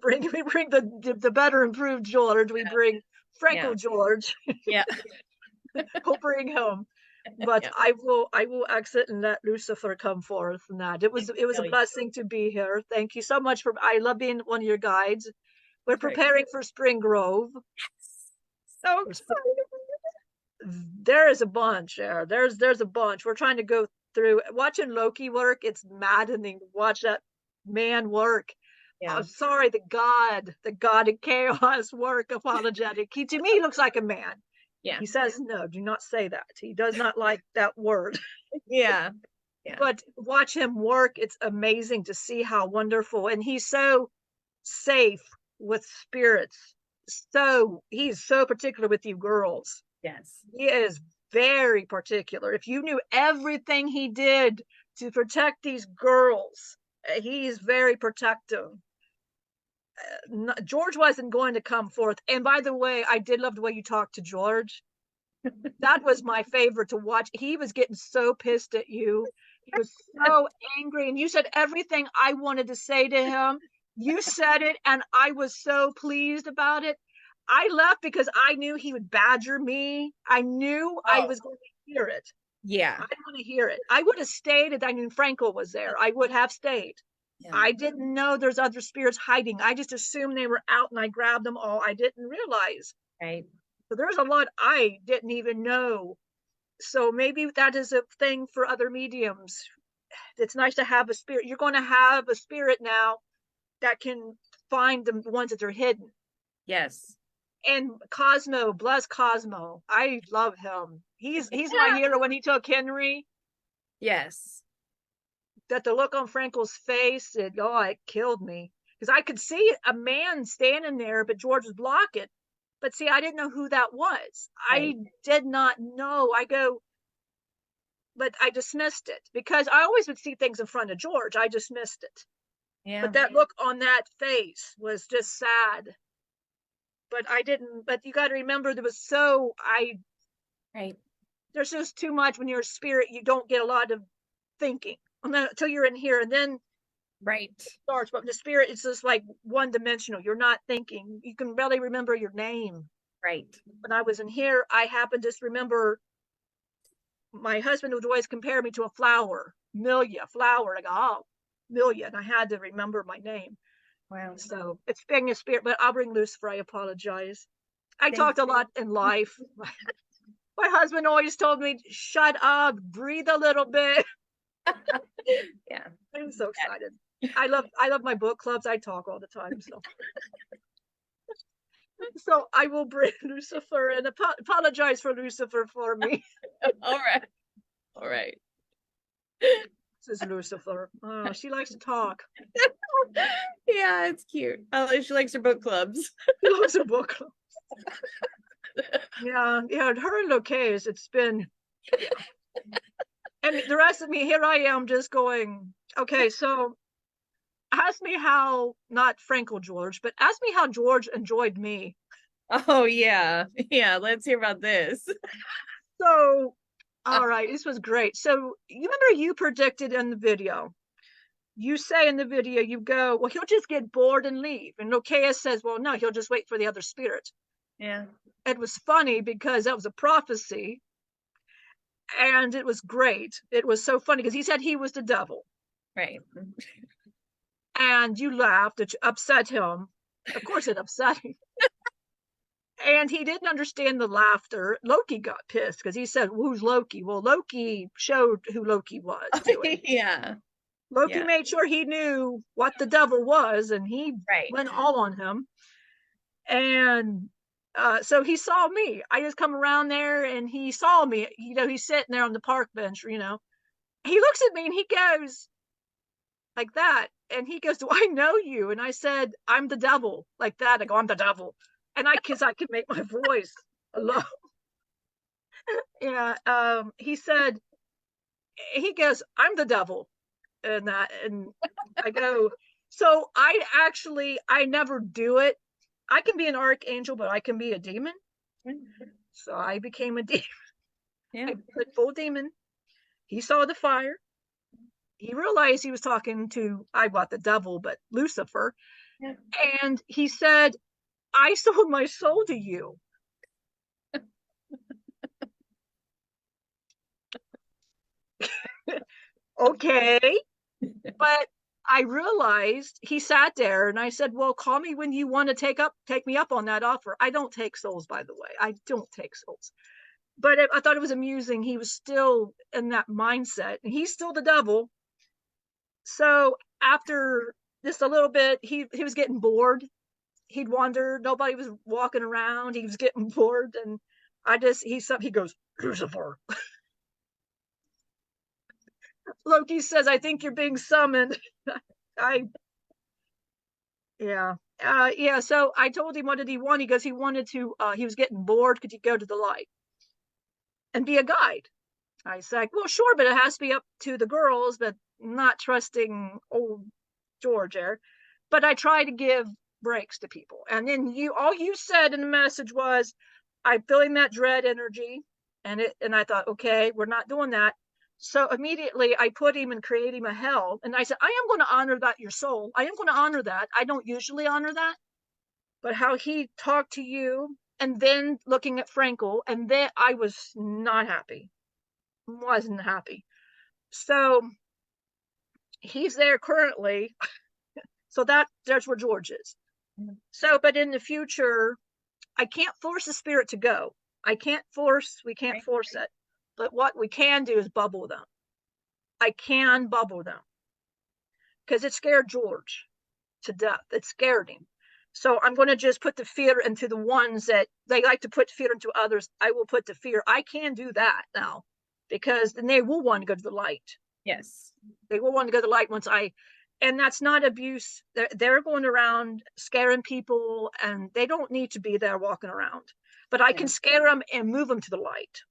Speaker 3: we bring the better improved George. We bring Frankel George.
Speaker 2: Yeah.
Speaker 3: We'll bring him. But I will exit and let Lucifer come forth. And that it was a blessing to be here. Thank you so much I love being one of your guides. We're preparing for Spring Grove.
Speaker 2: So excited.
Speaker 3: There is a bunch there. There's a bunch. We're trying to go through watching Loki work. It's maddening to watch that man work. Yeah. I'm sorry, the god of chaos work apologetic. He to me looks like a man.
Speaker 2: Yeah.
Speaker 3: He says, no, do not say that. He does not like that word.
Speaker 2: Yeah.
Speaker 3: But watch him work. It's amazing to see how wonderful. And he's so safe with spirits. So he's so particular with you girls.
Speaker 2: Yes.
Speaker 3: He is very particular. If you knew everything he did to protect these girls, he's very protective. George wasn't going to come forth. And by the way, I did love the way you talked to George. That was my favorite to watch. He was getting so pissed at you. He was so angry. And you said everything I wanted to say to him. You said it, and I was so pleased about it. I left because I knew he would badger me. I knew I was going to hear it.
Speaker 2: Yeah.
Speaker 3: I didn't want to hear it. I would have stayed if I knew Frankel was there. I would have stayed. Yeah. I didn't know there's other spirits hiding. I just assumed they were out and I grabbed them all. I didn't realize.
Speaker 2: Right.
Speaker 3: So there's a lot I didn't even know. So maybe that is a thing for other mediums. It's nice to have a spirit. You're going to have a spirit now that can find the ones that are hidden.
Speaker 2: Yes.
Speaker 3: And Cosmo, bless Cosmo. I love him. He's my hero. When he took Henry.
Speaker 2: Yes.
Speaker 3: That the look on Frankel's face, it killed me. Because I could see a man standing there, but George was blocking. But see, I didn't know who that was. Right. I did not know. But I dismissed it. Because I always would see things in front of George. I dismissed it. Yeah. But that look on that face was just sad. But you got to remember
Speaker 2: right.
Speaker 3: There's just too much when you're a spirit, you don't get a lot of thinking until you're in here, and then
Speaker 2: right
Speaker 3: starts. But the spirit, it's just like one dimensional. You're not thinking. You can barely remember your name.
Speaker 2: Right.
Speaker 3: When I was in here, I happened to remember my husband would always compare me to a flower, Milia, flower. I go, Milia, and I had to remember my name.
Speaker 2: Wow.
Speaker 3: So it's being a spirit, but I'll bring Lucifer. I apologize. I talked a lot in life. My husband always told me, shut up, breathe a little bit.
Speaker 2: Yeah.
Speaker 3: I'm so excited. I love my book clubs. I talk all the time. So I will bring Lucifer and apologize for Lucifer for me.
Speaker 2: All right.
Speaker 3: This is Lucifer. Oh, she likes to talk.
Speaker 2: Yeah, it's cute. She likes her book clubs.
Speaker 3: She loves her book clubs. Yeah, her and Locase, it's been, and the rest of me, here I am just going, Okay, so ask me how, not Frankel George, but ask me how George enjoyed me.
Speaker 2: Oh yeah. Yeah, let's hear about this.
Speaker 3: So, all right, this was great. So you remember you predicted in the video, you say in the video, you go, well, he'll just get bored and leave. And Okea says, well, no, he'll just wait for the other spirit.
Speaker 2: Yeah.
Speaker 3: It was funny because that was a prophecy. And it was great. It was so funny because he said he was the devil.
Speaker 2: Right.
Speaker 3: And you laughed, it upset him. Of course, it upset him. And he didn't understand the laughter. Loki got pissed because he said, who's Loki? Well, Loki showed who Loki was to him.
Speaker 2: Yeah.
Speaker 3: Loki
Speaker 2: Yeah.
Speaker 3: made sure he knew what the devil was, and he
Speaker 2: Right.
Speaker 3: went all on him. And so he saw me. I just come around there and he saw me. You know, he's sitting there on the park bench, you know. He looks at me and he goes like that. And he goes, do I know you? And I said, I'm the devil, like that. I go, I'm the devil. And because I could make my voice low. Yeah. He said, he goes, I'm the devil. And that, and I go, so I never do it. I can be an archangel, but I can be a demon. So I became a demon.
Speaker 2: Yeah.
Speaker 3: I put full demon. He saw the fire. He realized he was talking to, I bought the devil, but Lucifer.
Speaker 2: Yeah.
Speaker 3: And he said, I sold my soul to you. Okay. But I realized he sat there and I said, well, call me when you want to take me up on that offer. I don't take souls, by the way. I don't take souls. But I thought it was amusing. He was still in that mindset and he's still the devil. So after just a little bit, he was getting bored. He'd wander. Nobody was walking around. He was getting bored. And he goes, Lucifer. Loki says, I think you're being summoned. Yeah. So I told him, what did he want? He goes, he was getting bored. Could you go to the light and be a guide? I said, well, sure, but it has to be up to the girls, but not trusting old George there. But I try to give breaks to people. And then all you said in the message was, I'm feeling that dread energy. And I thought, okay, we're not doing that. So immediately I put him and create him a hell. And I said, I am going to honor that, your soul. I am going to honor that. I don't usually honor that. But how he talked to you and then looking at Frankel, and then I was not happy. Wasn't happy. So he's there currently. So there's where George is. So, but in the future, I can't force the spirit to go. We can't force it. But what we can do is bubble them. I can bubble them. Because it scared George to death. It scared him. So I'm going to just put the fear into the ones that they like to put fear into others. I will put the fear. I can do that now. Because then they will want to go to the light.
Speaker 2: Yes.
Speaker 3: They will want to go to the light and that's not abuse. They're going around scaring people and they don't need to be there walking around. But I can scare them and move them to the light.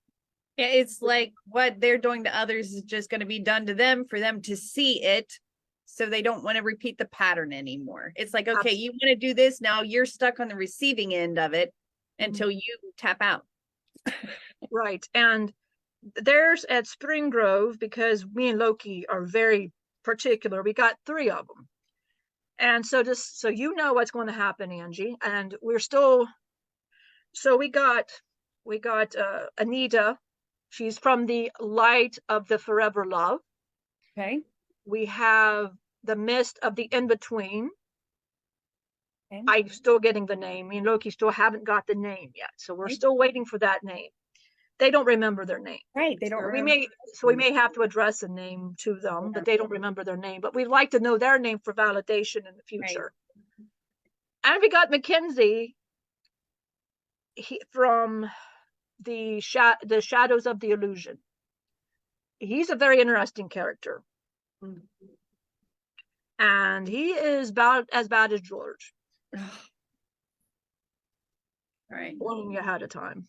Speaker 2: Yeah, it's like what they're doing to others is just going to be done to them for them to see it. So they don't want to repeat the pattern anymore. It's like, okay, you want to do this. Now you're stuck on the receiving end of it until you tap out.
Speaker 3: Right. And there's at Spring Grove, because me and Loki are very particular. We got 3 of them. And so just so you know what's going to happen, Angie, and we're still, so we got Anita. She's from the Light of the Forever Love.
Speaker 2: Okay.
Speaker 3: We have the Mist of the In-Between.
Speaker 2: Okay.
Speaker 3: I'm still getting the name. Me and Loki still haven't got the name yet. So we're still waiting for that name. They don't remember their name.
Speaker 2: Right. They don't
Speaker 3: we may have to address a name to them, but they don't remember their name. But we'd like to know their name for validation in the future. Right. And we got Mackenzie from the Shadows of the Illusion. He's a very interesting character. And he is about as bad as George.
Speaker 2: All right.
Speaker 3: Warning you ahead of time.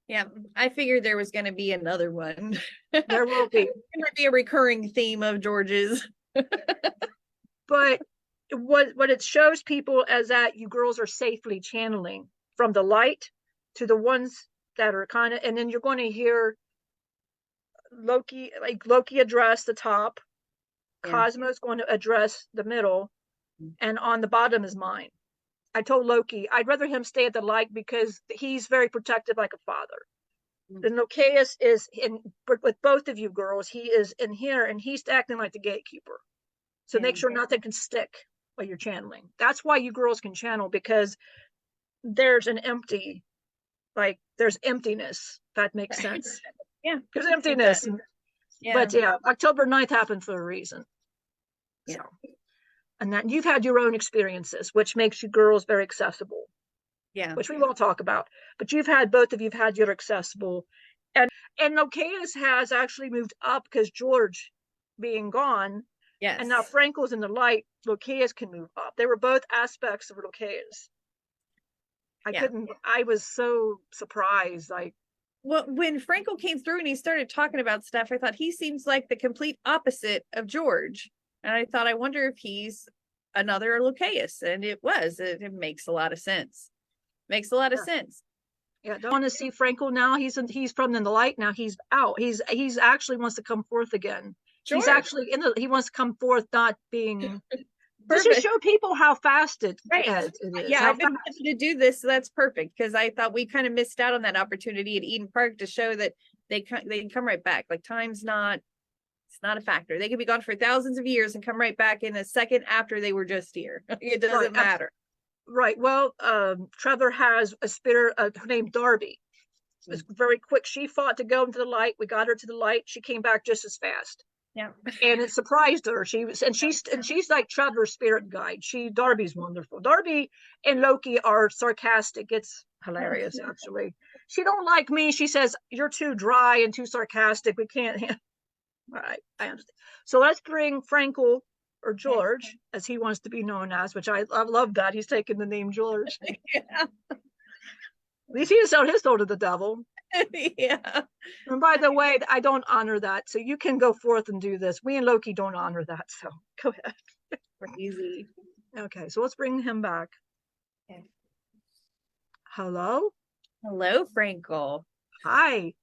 Speaker 2: Yeah, I figured there was going to be another one.
Speaker 3: There will be.
Speaker 2: There might be a recurring theme of George's.
Speaker 3: But what it shows people is that you girls are safely channeling from the light to the ones that are kind of, and then you're going to hear Loki address the top,
Speaker 2: Yeah.
Speaker 3: Cosmo's going to address the middle, and on the bottom is mine. I told Loki I'd rather him stay at the light because he's very protective like a father. And Locaus is in with both of you girls, he is in here and he's acting like the gatekeeper. So make sure nothing can stick while you're channeling. That's why you girls can channel, because there's there's emptiness. That makes sense.
Speaker 2: Yeah.
Speaker 3: There's emptiness.
Speaker 2: Yeah.
Speaker 3: But yeah, October 9th happened for a reason.
Speaker 2: Yeah.
Speaker 3: So, and that you've had your own experiences, which makes you girls very accessible.
Speaker 2: Yeah.
Speaker 3: Which we won't talk about. But both of you've had your accessible. And Locaus has actually moved up because George being gone.
Speaker 2: Yes.
Speaker 3: And now Frankel's in the light, Locaus can move up. They were both aspects of Locaus. I was so surprised.
Speaker 2: Well, when Frankel came through and he started talking about stuff, I thought he seems like the complete opposite of George. And I thought, I wonder if he's another Locaus. And it was. It makes a lot of sense. Makes a lot of sense.
Speaker 3: Yeah, don't want to see Frankel now. He's from the light now. He's out. He's actually wants to come forth again. Sure. He's actually he wants to come forth, not being. Just to show people how fast it is.
Speaker 2: Yeah, I've been wanting to do this, so that's perfect, because I thought we kind of missed out on that opportunity at Eden Park to show that they can come right back. Like time's not a factor. They can be gone for thousands of years and come right back in a second after they were just here. It doesn't matter.
Speaker 3: Right. Well, Trevor has a spirit named Darby. It was very quick. She fought to go into the light. We got her to the light. She came back just as fast.
Speaker 2: Yeah.
Speaker 3: And it surprised her. She's like Trevor's spirit guide. Darby's wonderful. Darby and Loki are sarcastic. It's hilarious, actually. She don't like me. She says, you're too dry and too sarcastic. We can't. All right. I understand. So let's bring Frankel, or George, as he wants to be known as, which I love that. He's taken the name George. Yeah. At least he didn't sell his soul to the devil.
Speaker 2: Yeah.
Speaker 3: And by the way, I don't honor that. So you can go forth and do this. We and Loki don't honor that. So go ahead.
Speaker 2: Easy.
Speaker 3: Okay, so let's bring him back. Okay. Hello?
Speaker 2: Hello, Frankel.
Speaker 3: Hi.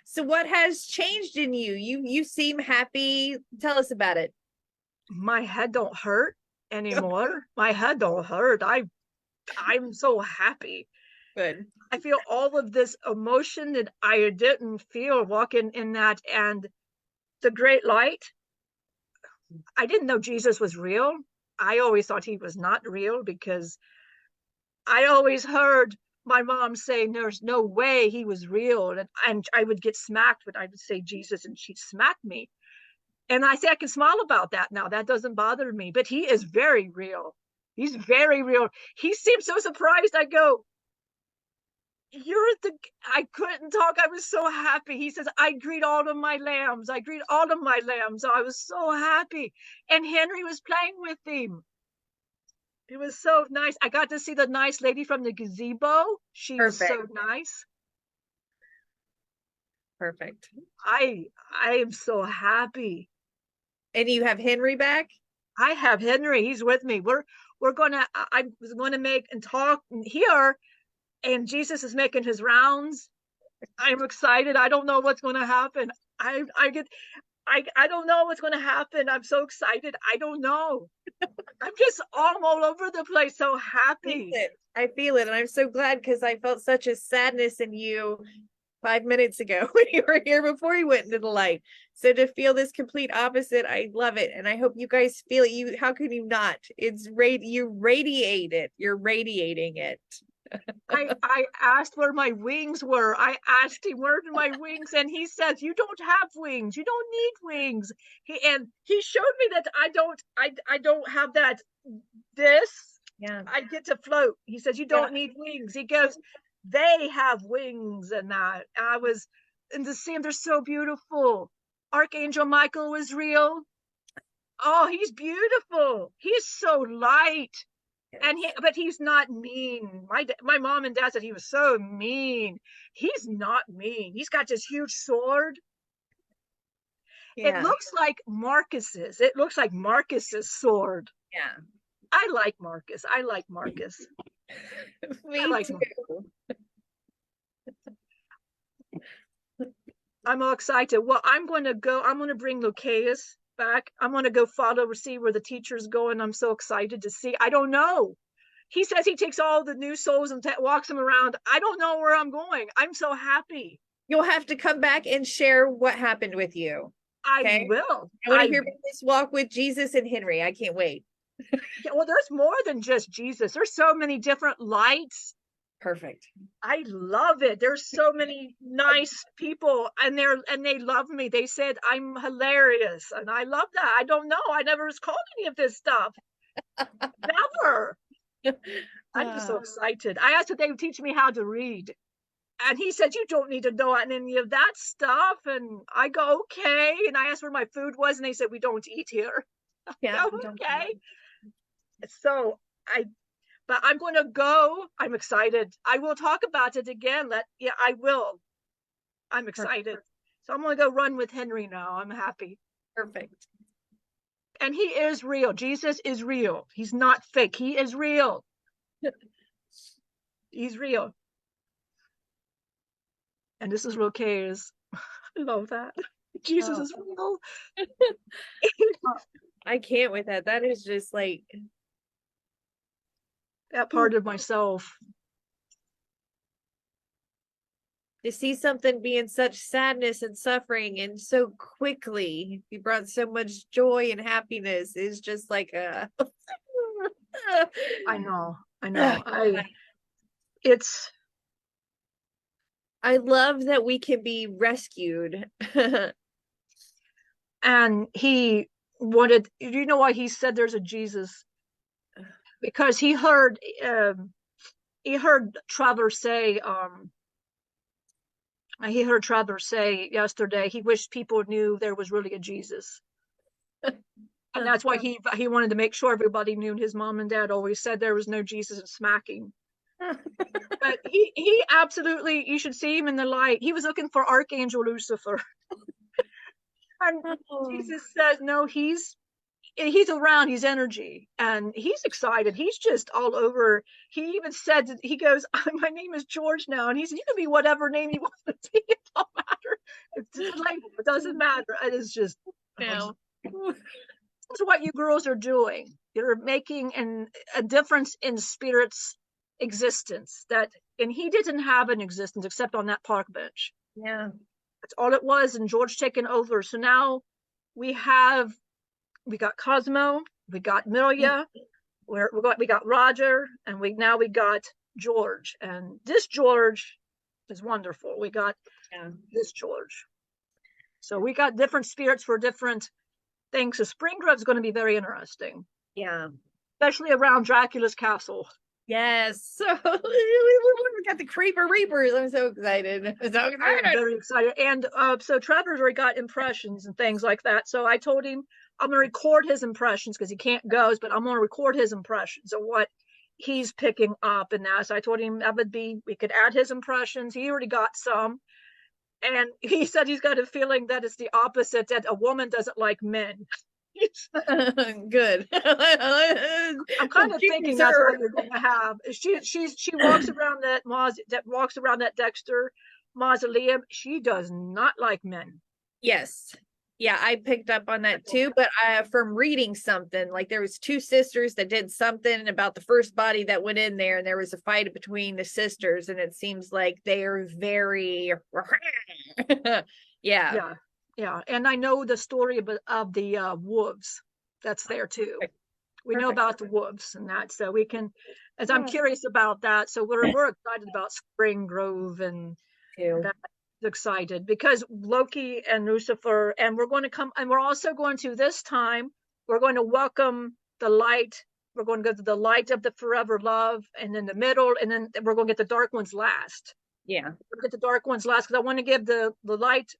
Speaker 2: So what has changed in you? You seem happy. Tell us about it.
Speaker 3: My head don't hurt anymore. My head don't hurt. I'm so happy.
Speaker 2: Good.
Speaker 3: I feel all of this emotion that I didn't feel walking in that, and the great light. I didn't know Jesus was real. I always thought he was not real, because I always heard my mom saying there's no way he was real, and I would get smacked when I would say Jesus and she'd smack me. And I say I can smile about that now. That doesn't bother me. But he is very real. He's very real. He seemed so surprised. I go, I couldn't talk. I was so happy. He says, I greet all of my lambs. I greet all of my lambs. I was so happy. And Henry was playing with him. It was so nice. I got to see the nice lady from the gazebo. She was so nice.
Speaker 2: Perfect.
Speaker 3: I am so happy.
Speaker 2: And you have Henry back?
Speaker 3: I have Henry. He's with me. I was going to make and talk here, and Jesus is making his rounds. I'm excited. I don't know what's going to happen. I don't know what's going to happen. I'm so excited. I don't know. I'm just all over the place. So happy.
Speaker 2: I feel it. And I'm so glad, because I felt such a sadness in you 5 minutes ago when you were here before you went into the light. So to feel this complete opposite, I love it. And I hope you guys feel it. How can you not? You radiate it. You're radiating it.
Speaker 3: I asked where my wings were. I asked him, where are my wings? And he says, you don't have wings. You don't need wings. He showed me that I don't have that.
Speaker 2: Yeah.
Speaker 3: I get to float. He says, you don't need wings. He goes, they have wings, and that. I was in the same. They're so beautiful. Archangel Michael was real. Oh, he's beautiful. He's so light. And but he's not mean. My mom and dad said he was so mean. He's not mean. He's got this huge sword. It looks like Marcus's. It looks like Marcus's sword.
Speaker 2: Yeah.
Speaker 3: I like Markus. I like Markus.
Speaker 2: Me
Speaker 3: like
Speaker 2: too.
Speaker 3: I'm all excited. Well, I'm going to bring Lucaeus back. I'm going to go follow, see where the teacher's going. I'm so excited to see. I don't know. He says he takes all the new souls and walks them around. I don't know where I'm going. I'm so happy.
Speaker 2: You'll have to come back and share what happened with you.
Speaker 3: Okay? I will.
Speaker 2: I want to hear about this walk with Jesus and Henry. I can't wait.
Speaker 3: Yeah, well, there's more than just Jesus. There's so many different lights.
Speaker 2: Perfect.
Speaker 3: I love it. There's so many nice people, and they love me. They said I'm hilarious, and I love that. I don't know. I never was called any of this stuff. Never. I'm just so excited. I asked if they would teach me how to read, and he said you don't need to know any of that stuff. And I go okay. And I asked where my food was, and they said we don't eat here.
Speaker 2: Yeah.
Speaker 3: Okay. So but I'm going to go. I'm excited. I will talk about it again. I will. I'm excited. So I'm going to go run with Henry now. I'm happy.
Speaker 2: Perfect.
Speaker 3: And he is real. Jesus is real. He's not fake. He is real. He's real. And this is Rocaeus. I love that. Jesus is real.
Speaker 2: I can't with that. That is just like
Speaker 3: that part of myself.
Speaker 2: To see something be in such sadness and suffering and so quickly be brought so much joy and happiness is just like a
Speaker 3: I know. I
Speaker 2: love that we can be rescued.
Speaker 3: And he wanted, you know why he said there's a Jesus? Because he heard Travers say yesterday he wished people knew there was really a Jesus. And that's why he wanted to make sure everybody knew. His mom and dad always said there was no Jesus and smacking. But he absolutely, you should see him in the light. He was looking for Archangel Lucifer. And Jesus says, no, he's around, he's energy, and he's excited. He's just all over. He even said, he goes, my name is George now. And he said, you can be whatever name you want to be. It don't matter. It doesn't matter. It is just, that's what you girls are doing. You're making a difference in spirit's existence, and he didn't have an existence except on that park bench.
Speaker 2: Yeah.
Speaker 3: That's all it was. And George taking over. So now we got Cosmo, we got Milia, we got Roger, and we got George. And this George is wonderful. We got this George. So we got different spirits for different things. So Spring Grove's going to be very interesting.
Speaker 2: Yeah.
Speaker 3: Especially around Dracula's castle.
Speaker 2: Yes. So we got the Creeper Reapers. I'm so excited. I'm
Speaker 3: very excited. And so Trevor's already got impressions and things like that. So I told him I'm going to record his impressions because he can't go, but I'm going to record his impressions of what he's picking up and that. So I told him we could add his impressions. He already got some. And he said he's got a feeling that it's the opposite, that a woman doesn't like men.
Speaker 2: Good.
Speaker 3: I'm kind of thinking that's what you're going to have. She walks around that Dexter mausoleum. She does not like men.
Speaker 2: Yes. Yeah, I picked up on that too, but from reading something, like there was two sisters that did something about the first body that went in there, and there was a fight between the sisters, and it seems like they are very yeah.
Speaker 3: And I know the story of the wolves that's there too. We know about the wolves and that, so we can, as I'm curious about that, so we're excited about Spring Grove and that. Excited because Loki and Lucifer, and we're going to come, and we're also going to this time we're going to welcome the light. We're going to go to the light of the forever love, and in the middle, and then we're going to get the dark ones last. We'll get the dark ones last because I want to give the light,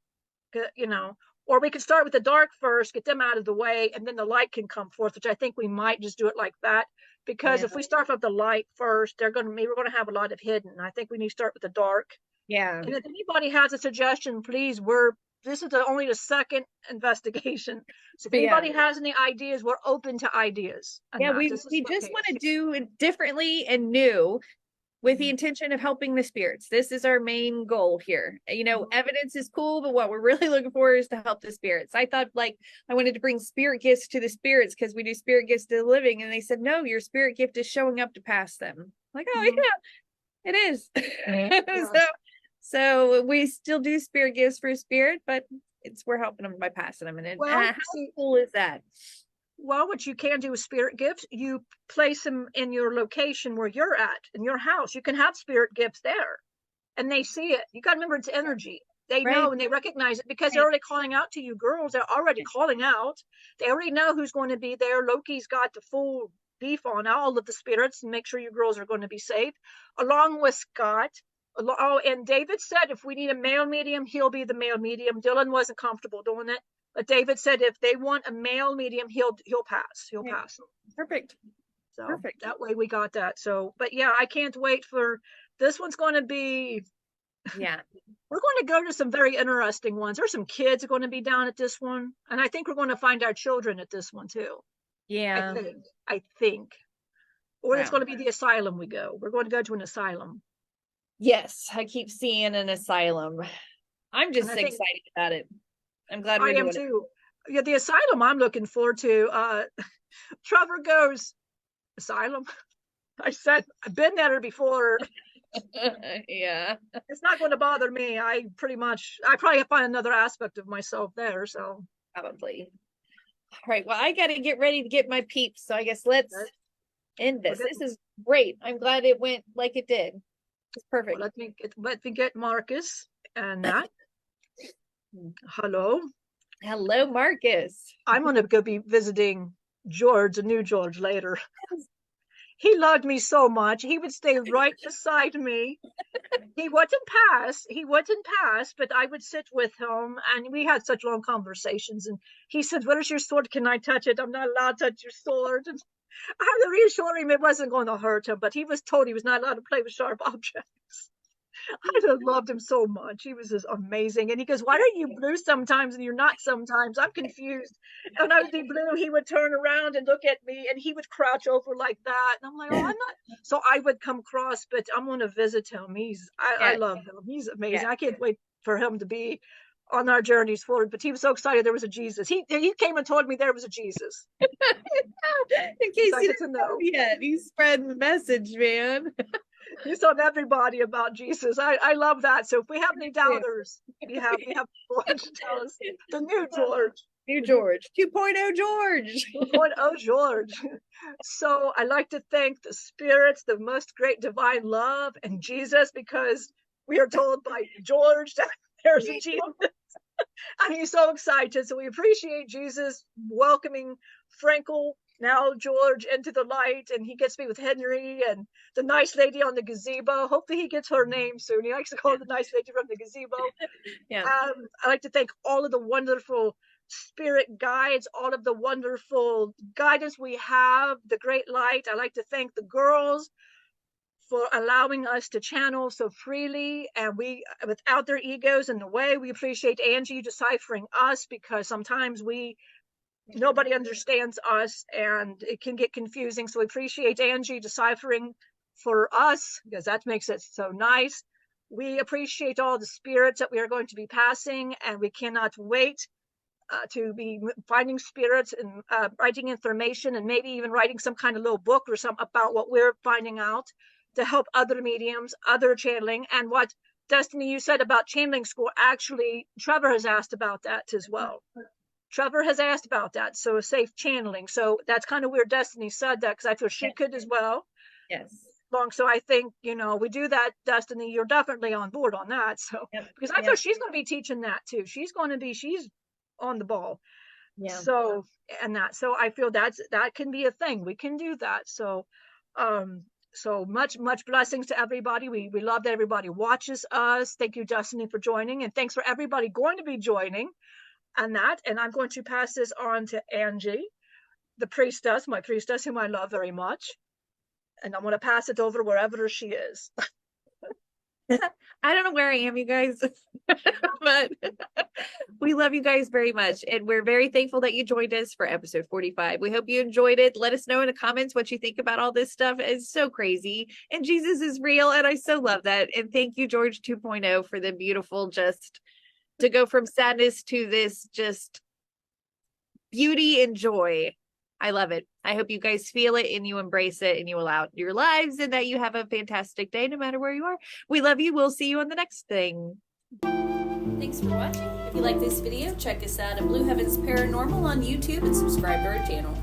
Speaker 3: or we can start with the dark first, get them out of the way, and then the light can come forth, which I think we might just do it like that, because if we start with the light first, we're going to have a lot of hidden. I think we need to start with the dark.
Speaker 2: Yeah.
Speaker 3: And if anybody has a suggestion, please, we're this is only the second investigation. So if anybody has any ideas, we're open to ideas.
Speaker 2: Yeah, we just want to do it differently and new, with the intention of helping the spirits. This is our main goal here. You know, evidence is cool, but what we're really looking for is to help the spirits. I thought like I wanted to bring spirit gifts to the spirits because we do spirit gifts to the living. And they said, no, your spirit gift is showing up to pass them. Like, oh yeah, it is. So we still do spirit gifts for spirit, but we're helping them by passing them. And how cool is that?
Speaker 3: Well, what you can do with spirit gifts, you place them in your location where you're at, in your house. You can have spirit gifts there, and they see it. You got to remember, it's energy. They know and they recognize it because they're already calling out to you, girls. They're already calling out. They already know who's going to be there. Loki's got the full beef on all of the spirits and make sure you girls are going to be safe, along with Scott. Oh, and David said if we need a male medium, he'll be the male medium. Dylan wasn't comfortable doing it. But David said if they want a male medium, he'll pass. He'll pass.
Speaker 2: Perfect.
Speaker 3: So that way we got that. So, but yeah, I can't wait for this one's going to be.
Speaker 2: Yeah.
Speaker 3: We're going to go to some very interesting ones. There's some kids going to be down at this one. And I think we're going to find our children at this one too.
Speaker 2: Yeah.
Speaker 3: I think. Or it's going to be the asylum we go. We're going to go to an asylum.
Speaker 2: Yes. I keep seeing an asylum. I'm just excited about it. I'm glad we're doing it. I am too.
Speaker 3: Yeah, the asylum I'm looking forward to. Trevor goes, asylum? I said, I've been there before.
Speaker 2: Yeah.
Speaker 3: It's not going to bother me. I probably find another aspect of myself there. So
Speaker 2: probably. All right. Well, I got to get ready to get my peeps. So I guess let's end this. This is great. I'm glad it went like it did. It's perfect.
Speaker 3: Well, let me get Markus and that. Hello,
Speaker 2: Markus.
Speaker 3: I'm going to go be visiting George, a new George, later. He loved me so much. He would stay right beside me. He wouldn't pass, but I would sit with him, and we had such long conversations. And he said, "What is your sword? Can I touch it? I'm not allowed to touch your sword." And I had to reassure him it wasn't going to hurt him, but he was told he was not allowed to play with sharp objects. I just loved him so much. He was just amazing. And he goes, "Why are you blue sometimes and you're not sometimes? I'm confused." And I would be blue. He would turn around and look at me, and he would crouch over like that. And I'm like, "Oh, I'm not." So I would come across, but I'm going to visit him. I love him. He's amazing. I can't wait for him to be on our journeys forward. But he was so excited there was a Jesus. He came and told me there was a Jesus.
Speaker 2: In case he didn't know yet, he's spreading the message, man.
Speaker 3: He's told everybody about Jesus. I love that. So if we have any doubters, we have George to tell us. The new George.
Speaker 2: New George. 2.0 George.
Speaker 3: 2.0 George. So I like to thank the spirits, the most great divine love, and Jesus, because we are told by George that there's a Jesus. And he's so excited. So we appreciate Jesus welcoming Frankel, now George, into the light, and he gets to be with Henry and the nice lady on the gazebo. Hopefully he gets her name soon. He likes to call her the nice lady from the gazebo. I like to thank all of the wonderful spirit guides, all of the wonderful guidance we have, the great light. I like to thank the girls for allowing us to channel so freely, and we, without their egos in the way. We appreciate Angie deciphering us, because sometimes nobody understands us and it can get confusing. So we appreciate Angie deciphering for us, because that makes it so nice. We appreciate all the spirits that we are going to be passing, and we cannot wait to be finding spirits and writing information, and maybe even writing some kind of little book or something about what we're finding out to help other mediums, other channeling. And what, Destiny, you said about channeling school, actually Trevor has asked about that as well. Trevor has asked about that. So safe channeling. So that's kind of weird Destiny said that, because I feel she could as well.
Speaker 2: Yes.
Speaker 3: So I think, we do that, Destiny. You're definitely on board on that. So because I feel she's going to be teaching that too. She's on the ball. Yeah. So I feel that can be a thing. We can do that. So so much blessings to everybody. We love that everybody watches us. Thank you, Destiny, for joining, and thanks for everybody going to be joining. And I'm going to pass this on to Angie, the priestess, my priestess, whom I love very much. And I'm going to pass it over wherever she is.
Speaker 2: I don't know where I am, you guys, but we love you guys very much. And we're very thankful that you joined us for episode 45. We hope you enjoyed it. Let us know in the comments what you think about all this stuff. It's so crazy. And Jesus is real. And I so love that. And thank you, George 2.0, for the beautiful, just to go from sadness to this just beauty and joy. I love it. I hope you guys feel it and you embrace it and you allow it in your lives, and that you have a fantastic day no matter where you are. We love you. We'll see you on the next thing.
Speaker 1: Thanks for watching. If you like this video, check us out at Blue Heavens Paranormal on YouTube and subscribe to our channel.